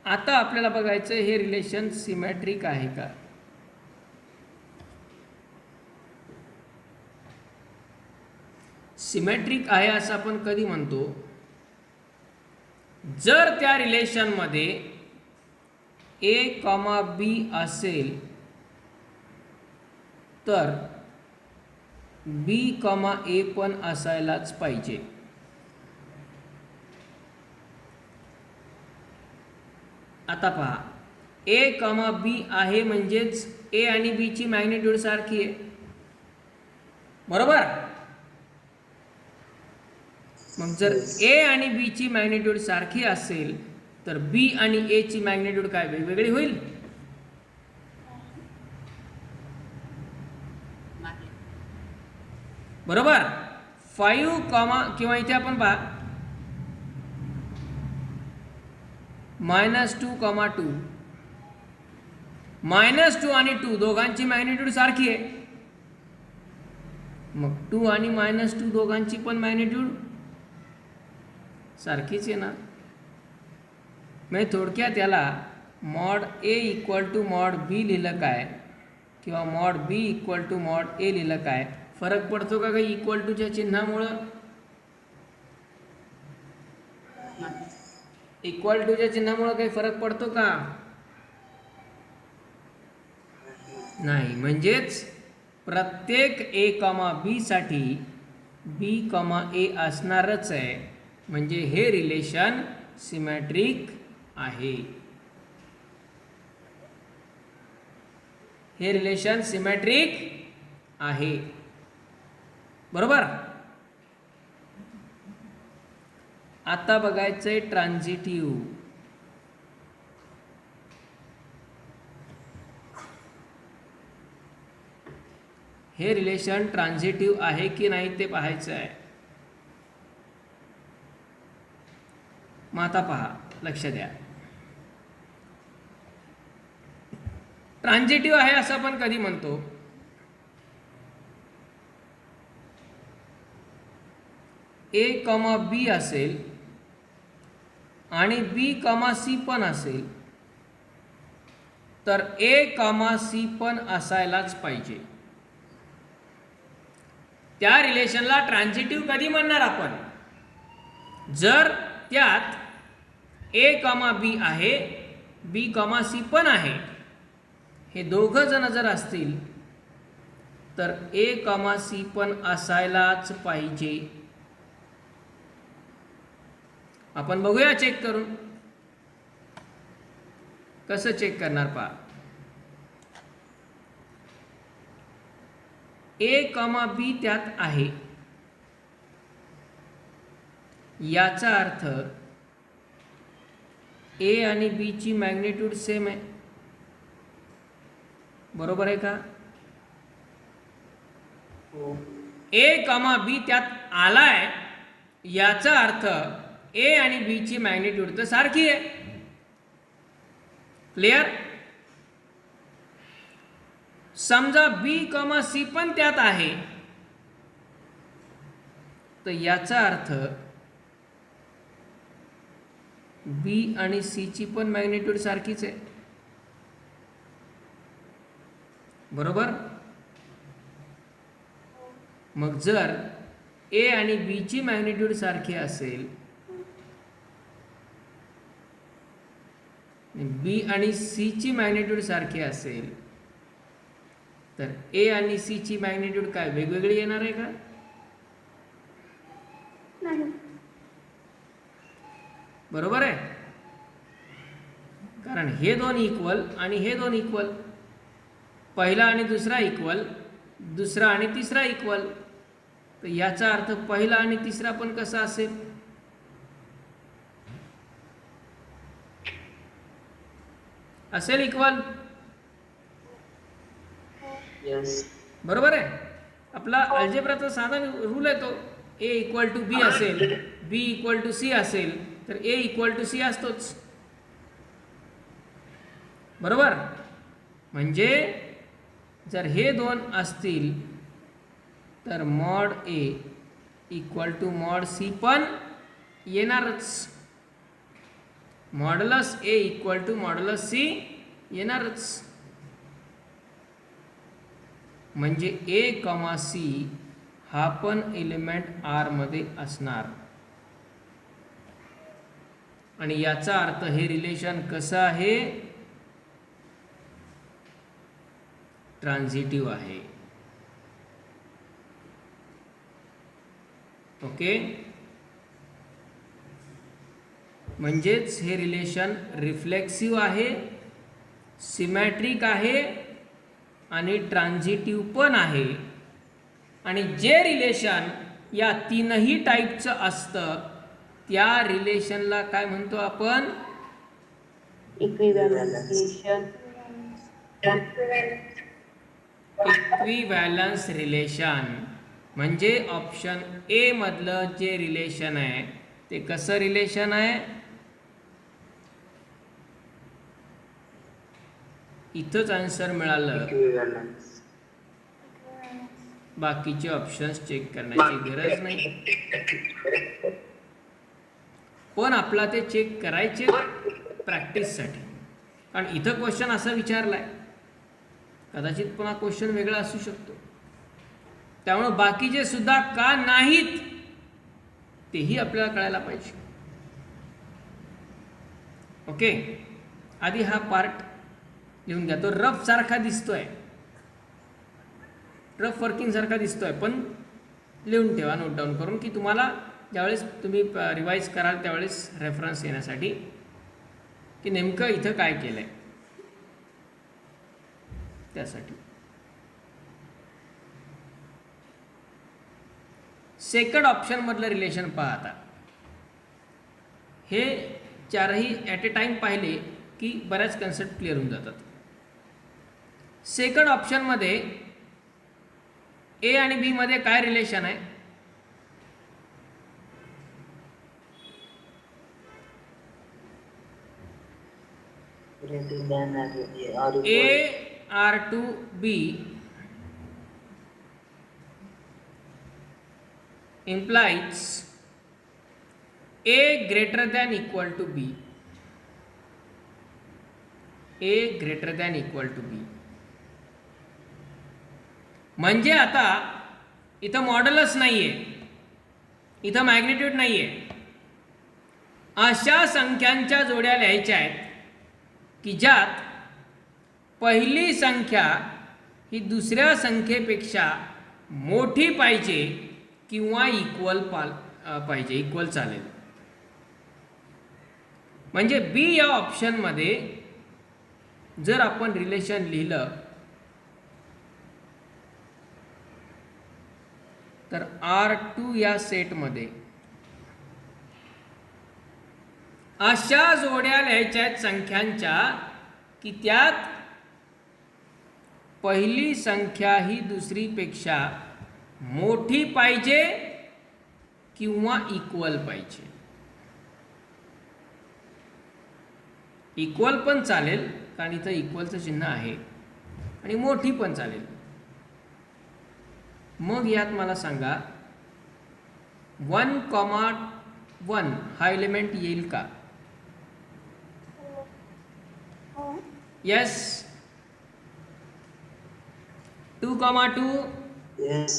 आता आपल्याला बघायचं हे रिलेशन सिमेट्रिक आहे का. सिमेट्रिक आहे असं आपण कधी म्हणतो? जर त्या रिलेशनमध्ये ए कॉमा बी असेल तर बी कॉमा ए पण असायलाच पाहिजे. आता पहा, ए कॉमा बी आहे म्हणजेच ए आणि बी ची मॅग्निट्यूड सारखी आहे. बरोबर. मग जर ए आणि बी ची मॅग्निट्यूड सारखी असेल तर बी आणि ए ची मॅग्निट्यूड काय वेगवेगळी होईल? बरोबर. 5 कॉमा किंवा इथे आपण पहा -2,2 -2 आणि 2 दोघांची मॅग्निट्यूड सारखी आहे. मग 2 आणि -2 दोघांची पण मॅग्निट्यूड सारखीच येणार. म्हणजे थोडक्यात याला mod A equal to mod B लिहिलं काय किंवा mod B equal to mod A लिहिलं काय, फरक पडतो का काही इक्वल टूच्या चिन्हामुळं? इक्वल टूच्या चिन्हामुळं काही फरक पडतो का? नाही. म्हणजेच प्रत्येक ए कॉमा बी साठी बी कॉमा ए असणारच आहे. म्हणजे हे रिलेशन सिमेट्रिक आहे. हे रिलेशन सिमेट्रिक आहे. बरोबर. आता बघायचंय ट्रान्झिटिव्ह. हे रिलेशन ट्रान्झिटिव्ह आहे की नाही ते पाहायचं आहे. मग आता पहा, लक्ष द्या. ट्रान्झिटिव्ह आहे असं आपण कधी म्हणतो? ए कॉमा बी असेल आणि बी कॉमा सी पण असेल तर ए कॉमा सी पण असायलाच पाहिजे. त्या रिलेशनला ट्रान्झिटिव्ह कधी म्हणणार आपण? जर त्यात ए कॉमा बी आहे, बी कॉमा सी पण आहे, हे दोघं जण जर असतील तर ए कॉमा सी पण असायलाच पाहिजे. आपण बघूया चेक करून. कसं चेक करणार पहा. ए कॉमा बी त्यात आहे, याचा अर्थ ए आणि बी ची मॅग्निट्यूड सेम आहे. बरोबर आहे का? हो. ए कॉमा बी त्यात आलाय याचा अर्थ ए आणि बी ची मॅग्निट्यूड तर सारखी आहे. क्लिअर? समजा बी कॉमा सी पण त्यात आहे तर याचा अर्थ बी आणि सी ची पण मॅग्निट्यूड सारखीच आहे. बरोबर. मग जर ए आणि बी ची मॅग्निट्यूड सारखी असेल, बी आणि सी ची मॅग्निट्यूड सारखी असेल तर ए आणि सी ची मॅग्निट्यूड काय वेगवेगळी येणार आहे का? नाही. बरोबर आहे. कारण हे दोन इक्वल आणि हे दोन इक्वल, पहिला आणि दुसरा इक्वल, दुसरा आणि तिसरा इक्वल. तर याचा अर्थ पहिला आणि तिसरा पण कसा असेल? असेल इक्वल. Yes. बरोबर आहे. आपला अल्जेब्राचा साधा रूल आहे तो. ए इक्वल टू बी असेल, बी इक्वल टू सी असेल तर ए इक्वल टू सी असतोच. बरोबर. म्हणजे जर हे दोन असतील तर mod A equal to mod C पण येणारच. Modulus A equal to modulus C येणारच. म्हणजे ए कॉमा सी हा पण एलिमेंट आर मध्ये असणार. आणि याचा अर्थ हे रिलेशन कसं आहे? ट्रान्झिटिव्ह आहे. ओके. म्हणजेच हे रिलेशन रिफ्लेक्सिव्ह आहे, सिमॅट्रिक आहे आणि ट्रान्झिटिव्ह पण आहे. आणि जे रिलेशन या तीनही टाईपचं असतं त्या रिलेशनला काय म्हणतो आपण? Equivalence. Equivalence relation. म्हणजे ऑप्शन ए मधलं जे रिलेशन आहे ते कसं रिलेशन आहे? इथंच आन्सर मिळालं. Equivalence. बाकीचे ऑप्शन्स चेक करण्याची गरज नाही. पण आपला ते चेक करायचे प्रॅक्टिससाठी. कारण इथं क्वेश्चन असा विचारलाय, कदाचित पुन्हा क्वेश्चन वेगळा असू शकतो. त्यामुळे बाकीचे सुद्धा का नाहीत तेही आपल्याला कळायला पाहिजे. ओके. आधी हा पार्ट लिहून घ्या. तो रफ सारखा दिसतोय, रफ वर्किंग सारखा दिसतोय, पण लिहून ठेवा नोट डाऊन करून, की तुम्हाला ज्यावेळेस तुम्ही रिवाईज कराल त्यावेळेस रेफरन्स येण्यासाठी की नेमकं इथं काय केलंय त्यासाठी. सेकंड ऑप्शन मधलं रिलेशन पहा. आता हे चारही ॲट ए टाइम पाहिले की बऱ्याच कन्सेप्ट क्लिअर होऊन जातात. सेकंड ऑप्शनमध्ये ए आणि बी मध्ये काय रिलेशन आहे? Greater than or equal. A R two B implies A greater than equal to B. A greater than equal to B. म्हणजे आता इथं मॉड्युलस नाहीये, इथं मॅग्निट्यूड नाहीये. अशा संख्यांच्या जोड्या लिहायच्या आहेत की ज्यात पहिली संख्या ही दुसऱ्या संख्येपेक्षा मोठी पाहिजे किंवा इक्वल पाहिजे, इक्वल चालेल. म्हणजे बी या ऑप्शनमध्ये जर आपण रिलेशन लिहिलं तर R2 या सेटमध्ये अशा जोड्या लिहायच्या आहेत संख्यांच्या की त्यात पहिली संख्या ही दुसरीपेक्षा मोठी पाहिजे किंवा इक्वल पाहिजे. इक्वल पण चालेल कारण इथं इक्वलचं चिन्ह आहे, आणि मोठी पण चालेल. मग यात मला सांगा 1,1 हा एलिमेंट येईल का? येस. 2,2 Yes.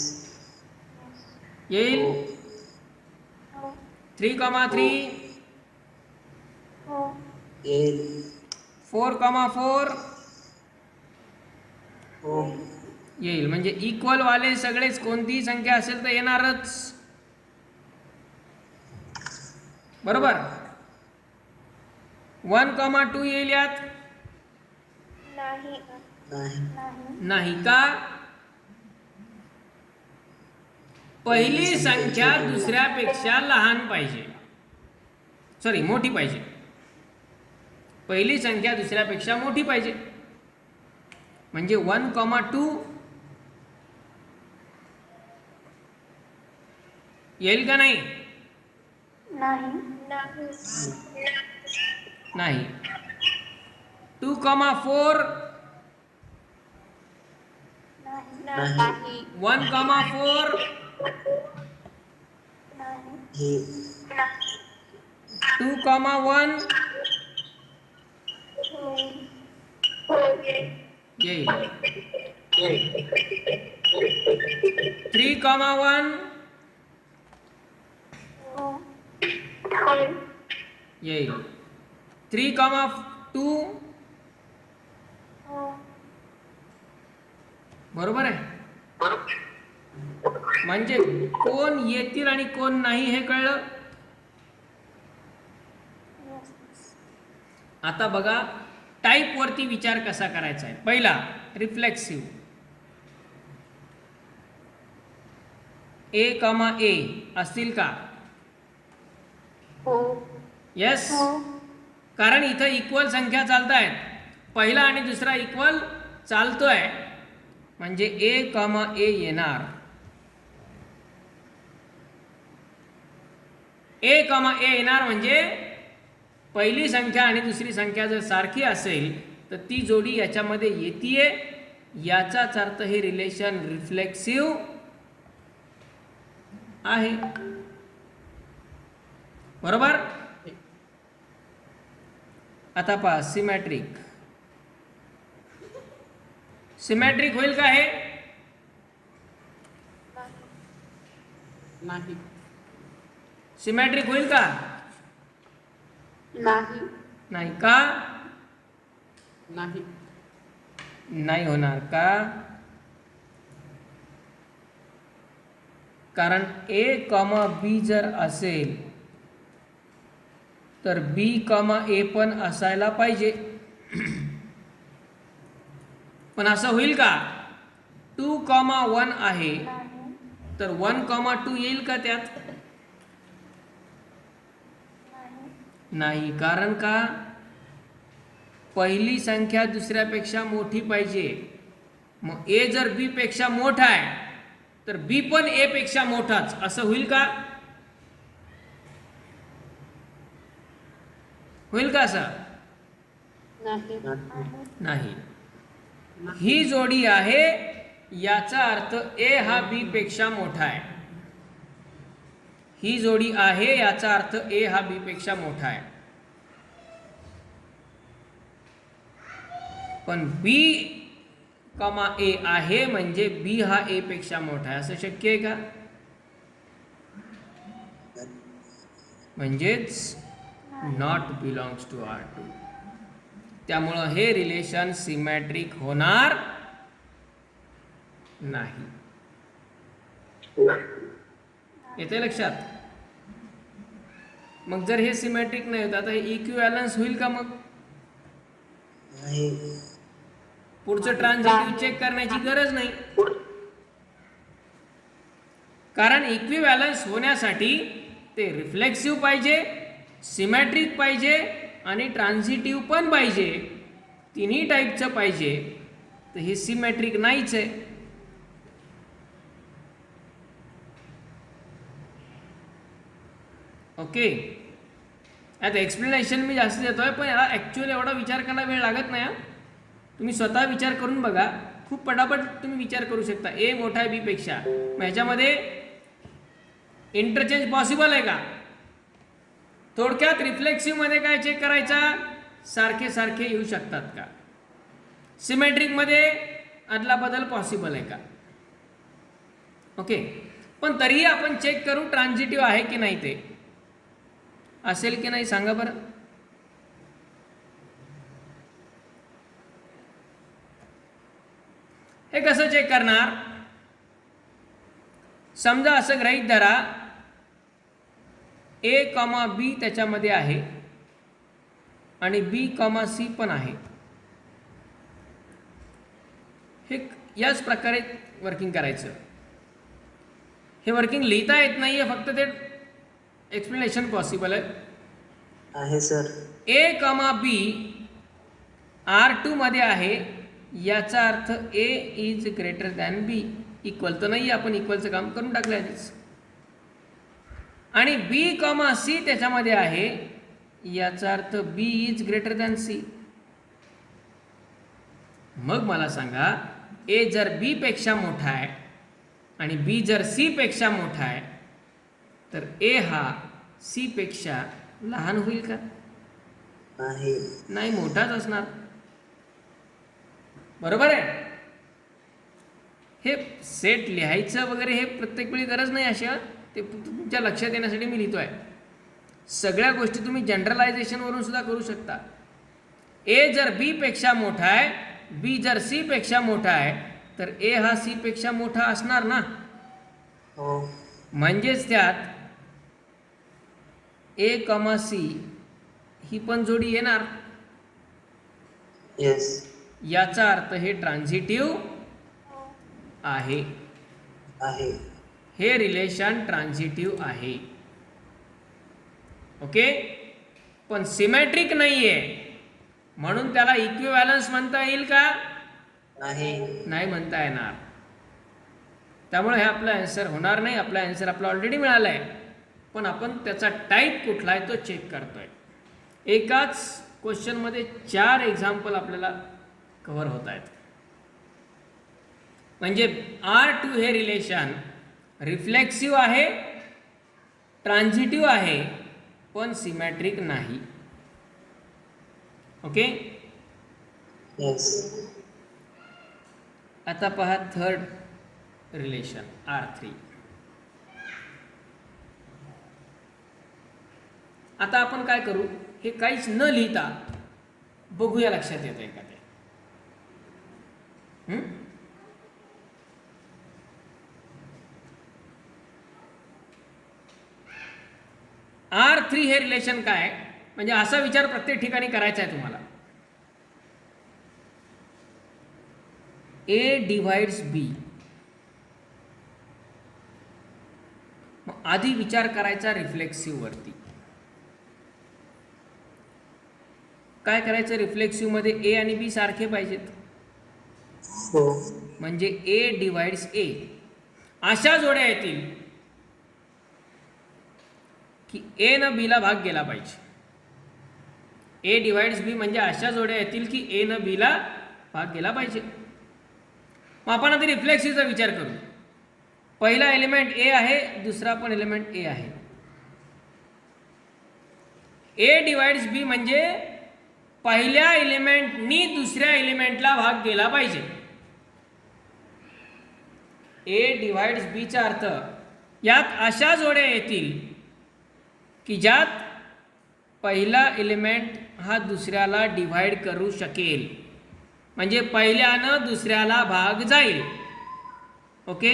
येईल. 3,3 येईल. 4,4 हो. येईल. म्हणजे इक्वल वाले सगळेच कोणतीही संख्या असेल तर येणारच. बरोबर. 1,2 येईल यात? नाही नाही. नाही नाही का? पहिली संख्या दुसऱ्यापेक्षा लहान पाहिजे, सॉरी मोठी पाहिजे. पहिली संख्या दुसऱ्यापेक्षा मोठी पाहिजे. म्हणजे 1,2 येईल का नाही? नाही. नाही. 2,4 नाही. 1,4 हे 2,1 येईल. 3,1 येईल. 3,2 बरोबर आहे. म्हणजे कोण येतील आणि कोण नाही हे कळलं. आता बघा टाईप वरती विचार कसा करायचा आहे. पहिला रिफ्लेक्सिव्ह, A, असतील का? हो. येस. हो. कारण इथं इक्वल संख्या चालत आहेत. पहिला आणि दुसरा इक्वल चालतोय म्हणजे A, येणार. A, येणार म्हणजे पहिली संख्या आणि दुसरी संख्या जर सारखी असेल तर ती जोडी याच्यामध्ये येतीये. याचाच अर्थ हे रिलेशन रिफ्लेक्सिव्ह आहे. बरोबर. आता पहा सिमेट्रिक. सिमेट्रिक होईल का हे? नाही. सिमेट्रिक होईल का? नाही. नाही का? नाही. नाही होणार का? कारण A, B जर असेल तर B, A पण असायला पाहिजे. पण असं होईल का? 2,1 आहे तर 1,2 येईल का त्यात? नाही. कारण का? पहिली संख्या दुसऱ्यापेक्षा मोठी पाहिजे. मग A जर B पेक्षा मोठा आहे तर B पण A पेक्षा मोठाच, असं होईल का? होईल का असं? नाही. नाही. ही जोडी आहे याचा अर्थ A हा B पेक्षा मोठा आहे. ही जोडी आहे याचा अर्थ A हा B पेक्षा मोठा आहे. पण B, A आहे म्हणजे B हा A पेक्षा मोठा आहे, असं शक्य आहे का? म्हणजेच नॉट बिलॉंग्स टू R2. त्यामुळं हे रिलेशन सिमेट्रिक होणार नाही. येते लक्षात? मग जर हे सिमेट्रिक नाही होत आता हे इक्विव्हॅलन्स होईल का? मग नाही. पुढचं ट्रान्झिटिव्ह चेक करण्याची गरज नाही. कारण इक्विव्हॅलन्स होण्यासाठी ते रिफ्लेक्सिव्ह पाहिजे, सिमेट्रिक पाहिजे आणि ट्रान्झिटिव्ह पण पाहिजे. तिन्ही टाईपचं पाहिजे. तर हे सिमेट्रिक नाहीच आहे. ओके. आता एक्सप्लेनेशन मी जास्त देतोय पण याला ॲक्च्युअली एवढा विचार करायला वेळ लागत नाही. तुम्ही स्वतः विचार करून बघा. खूप पटापट तुम्ही विचार करू शकता. A मोठा आहे B पेक्षा. मग ह्याच्यामध्ये इंटरचेंज पॉसिबल आहे का? थोडक्यात रिफ्लेक्सिव्हमध्ये काय चेक करायचा? सारखे सारखे येऊ शकतात का? सिमेट्रिकमध्ये अदला बदल पॉसिबल आहे का? ओके. पण तरीही आपण चेक करू ट्रान्झिटिव्ह आहे की नाही. ते असेल की नाही सांगा बरं. हे कसं चेक करणार? समजा असं गृहीत धरा A, B त्याच्यामध्ये आहे आणि B, C पण आहे. हे याच प्रकारे वर्किंग करायचं. हे वर्किंग लिहिता येत नाही आहे, फक्त ते एक्सप्लेनेशन पॉसिबल आहे. Sir. A comma B R2 मध्ये आहे, याचा अर्थ A is greater than B. Equal तर नाही, आपण इक्वलचं काम करून टाकलं आधीच. आणि बी कॉमा सी त्याच्यामध्ये आहे, याचा अर्थ बी इज ग्रेटर दॅन सी. मग मला सांगा, ए जर बी पेक्षा मोठा आहे आणि बी जर सी पेक्षा मोठा आहे, तर ए हा सी पेक्षा लहान होईल का? नाही, मोठाच असणार. बरोबर आहे. हे सेट लिहायचं वगैरे हे प्रत्येक वेळी गरज नाही अशा, ते तुमच्या लक्षात येण्यासाठी मी लिहितो आहे. सगळ्या गोष्टी तुम्ही जनरलायझेशनवरून सुद्धा करू शकता. ए जर बी पेक्षा मोठा आहे, बी जर सी पेक्षा मोठा आहे, तर ए हा सी पेक्षा मोठा असणार ना. म्हणजेच त्यात ए कॉमा सी ही पण जोडी येणार. याचा अर्थ हे ट्रान्झिटिव्ह आहे. हे रिलेशन ट्रान्झिटिव्ह आहे. ओके. पण सिमेट्रिक नाही आहे, म्हणून त्याला इक्विव्हॅलन्स म्हणता येईल का? नाही म्हणता येणार. त्यामुळे हे आपला आन्सर होणार नाही. आपला आन्सर आपला ऑलरेडी मिळाला आहे, पण आपण त्याचा टाईप कुठला आहे तो चेक करतोय. एकाच क्वेश्चनमध्ये 4 एक्झाम्पल आपल्याला कव्हर होत आहेत. म्हणजे R2 हे रिलेशन रिफ्लेक्सिव्ह आहे, ट्रान्झिटिव्ह आहे, पण सिमेट्रिक नाही. ओके. आता पहा थर्ड रिलेशन R3. आता आपण काय करू, हे काहीच न लिहिता बघूया लक्षात येतं का ते. R3 हे रिलेशन काय, म्हणजे असा विचार प्रत्येक ठिकाणी करायचा आहे तुम्हाला. ए डिवाइड्स बी. आधी विचार करायचा रिफ्लेक्सिव्ह वरती. काय करायचं, रिफ्लेक्सिव्ह मध्ये ए आणि बी सारखे पाहिजेत. म्हणजे ए डिवाइड्स ए. अशा जोड्या येतील की ए न बी ला भाग गेला पाहिजे. ए डिवाइड्स बी म्हणजे अशा जोड्या येतील की ए न बी ला भाग गेला पाहिजे. मग आपण आता रिफ्लेक्सिव्हचा विचार करू. पहिला एलिमेंट ए आहे, दुसरा पण एलिमेंट ए आहे. ए डिवाइड्स बी म्हणजे पहिल्या एलिमेंटनी दुसऱ्या एलिमेंटला भाग गेला पाहिजे. ए डिवाइड्स बीचा अर्थ यात अशा जोड्या येतील की ज्यात पहिला एलिमेंट हा दुसऱ्याला डिव्हाइड करू शकेल, म्हणजे पहिल्यानं दुसऱ्याला भाग जाईल. ओके.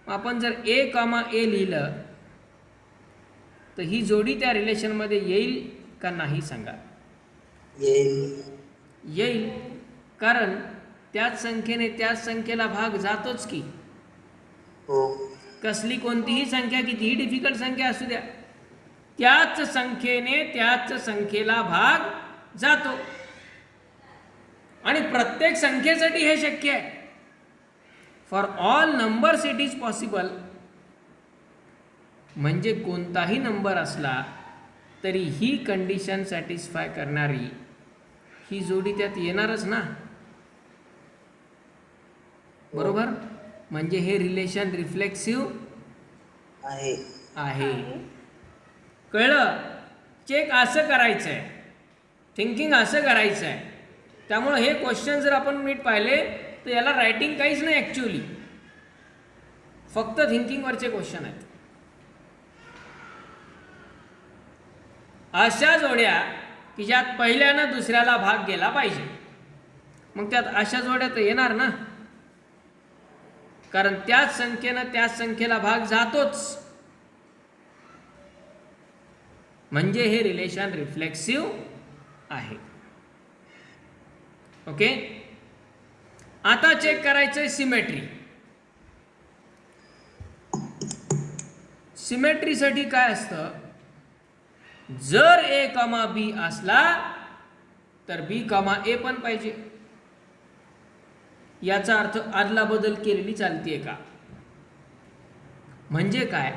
आपण जर ए कॉमा ए लिहिलं तर ही जोडी त्या रिलेशनमध्ये येईल का नाही सांगा. येईल, कारण त्याच संख्येने त्याच संख्येला भाग जातोच की. कसली कोणतीही संख्या, कितीही डिफिकल्ट संख्या असू द्या, त्याच संख्येने त्याच संख्येला भाग जातो. आणि प्रत्येक संख्येसाठी हे शक्य आहे. For all numbers it is possible. म्हणजे कोणताही नंबर असला तरी ही कंडिशन सॅटिस्फाय करणारी ही जोडी त्यात येणारच ना. बरोबर. म्हणजे हे रिलेशन रिफ्लेक्सिव्ह आहे. कळलं. चेक असं करायचं आहे, थिंकिंग असं करायचं आहे. त्यामुळे हे क्वेश्चन जर आपण नीट पाहिले तर याला रायटिंग काहीच नाही ॲक्च्युअली, फक्त थिंकिंगवरचे क्वेश्चन आहेत. अशा जोड्या की ज्यात पहिल्यानं दुसऱ्याला भाग गेला पाहिजे. मग त्यात अशा जोड्या तर येणार ना, कारण त्याच संख्येनं त्याच संख्येला भाग जातोच. म्हणजे हे रिलेशन रिफ्लेक्सिव्ह आहे. ओके. आता चेक करायचं सिमेट्री. सिमेट्रीसाठी काय असतं, जर ए कॉमा बी असला तर बी कॉमा ए पण पाहिजे. याचा अर्थ आदला बदल केलेली चालतीये का? म्हणजे काय,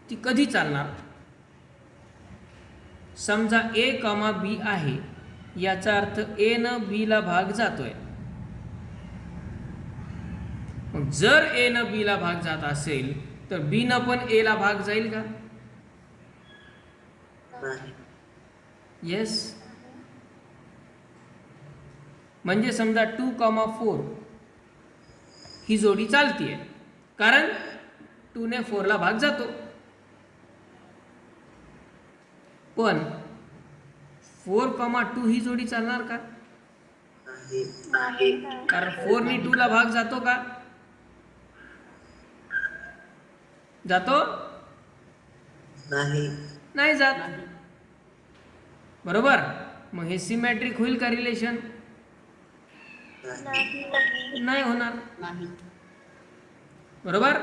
ती कधी चालणार? समजा ए कॉमा बी आहे, याचा अर्थ ए न बी ला भाग जातोय. मग जर ए न बी ला भाग जात असेल तर बी न पण ए ला भाग जाईल का? नाही. येस. म्हणजे समजा 2,4 ही जोडी चालतीये, कारण 2 ने 4 ला भाग जातो. पण 4,2 ही जोडी चालणार का? नाही. नाही. कारण 4 ने 2 ला भाग जातो का? जातो? नाही. नाही जात. बरोबर. मग हे सिमेट्रिक होईल का रिलेशन? नाही. नाही होणार. नाही. बरोबर.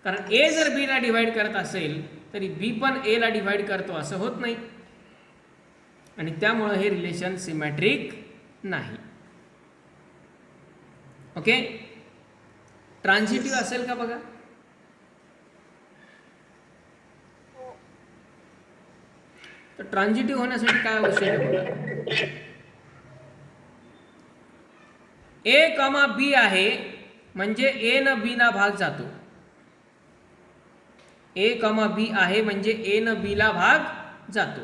कारण ए जर बी ला डिवाइड करत असेल तरी बी पण ए ला डिवाइड करतो असं होत नाही, आणि त्यामुळे हे रिलेशन सिमेट्रिक नाही. ओके. ट्रान्झिटिव्ह असेल का बघा? तर ट्रान्झिटिव्ह होण्यासाठी काय आवश्यक आहे बघा. ए कॉमा बी आहे म्हणजे ए न बी ला भाग जातो. ए कॉमा बी आहे म्हणजे ए न बी ला भाग जातो.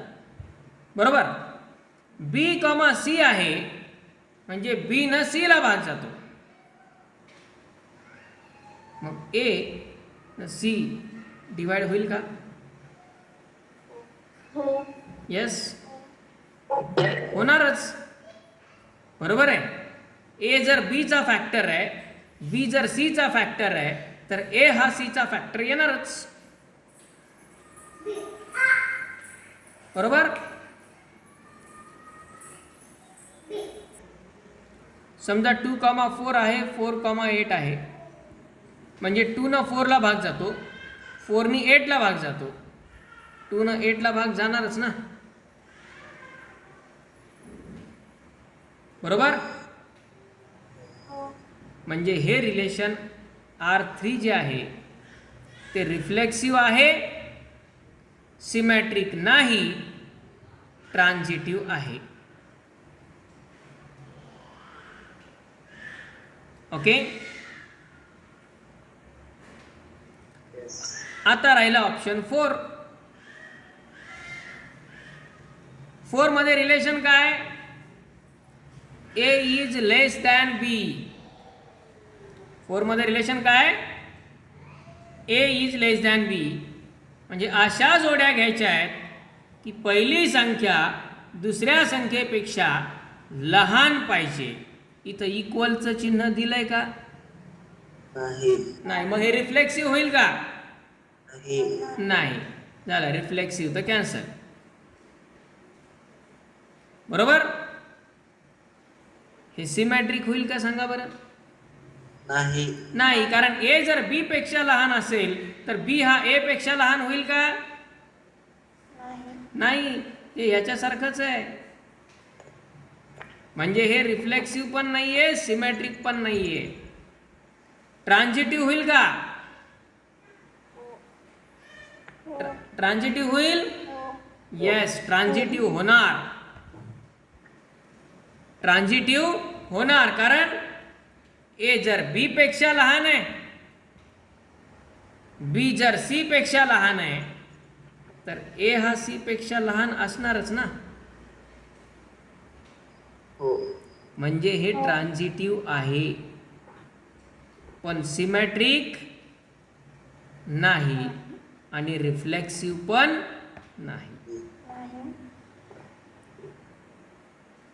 बरोबर. बी कॉमा सी आहे म्हणजे बी न सी ला भाग जातो. मग ए न सी डिवाइड होईल का? हो. येस, होणारच. बरोबर आहे. ए जर बी चा फॅक्टर आहे, बी जर सी चा फॅक्टर आहे, तर ए हा सी चा फॅक्टर येणारच. बरोबर. समजा 2,4 आहे, 4,8 आहे, म्हणजे 2 न 4 ला भाग जातो, 4 नी 8 ला भाग जातो, 2 न 8 ला भाग जाणारच ना. बरोबर. म्हणजे हे रिलेशन R3 जे आहे ते रिफ्लेक्सिव्ह आहे, सिमेट्रिक नाही, ट्रान्झिटिव्ह आहे. ओके. आता राहिला ऑप्शन 4. 4 मध्ये रिलेशन काय? ए इज लेस दॅन बी. 4 मध्ये रिलेशन काय? ए इज लेस दॅन बी. म्हणजे अशा जोड्या घ्यायच्या आहेत की पहिली संख्या दुसऱ्या संख्येपेक्षा लहान पाहिजे. इथं इक्वलचं चिन्ह दिलंय का? नाही. नाही. मग हे रिफ्लेक्सिव्ह होईल का? नाही. नाही. झालं. रिफ्लेक्सिव्ह तर कॅन्सल. बरोबर. हे सिमेट्रिक होईल का सांगा बरं? नाही. नाही. कारण ए जर बी पेक्षा लहान असेल तर बी हा ए पेक्षा लहान होईल का? नाही. ते ह्याच्यासारखंच आहे. म्हणजे हे रिफ्लेक्सिव्ह पण नाहीये, सिमेट्रिक पण नाहीये. ट्रान्झिटिव्ह होईल का? ट्रान्झिटिव्ह होईल? येस, ट्रान्झिटिव्ह होणार. ट्रान्झिटिव्ह होणार कारण ए जर बी पेक्षा लहान आहे, बी जर सी पेक्षा लहान आहे, तर ए हा सी पेक्षा लहान असणारच ना. हो. म्हणजे हे ट्रान्झिटिव्ह आहे, पण सिमेट्रिक नाही आणि रिफ्लेक्सिव्ह पण नाही.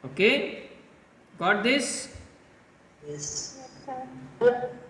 ओके. गॉट दिस? येस. Yes, sir.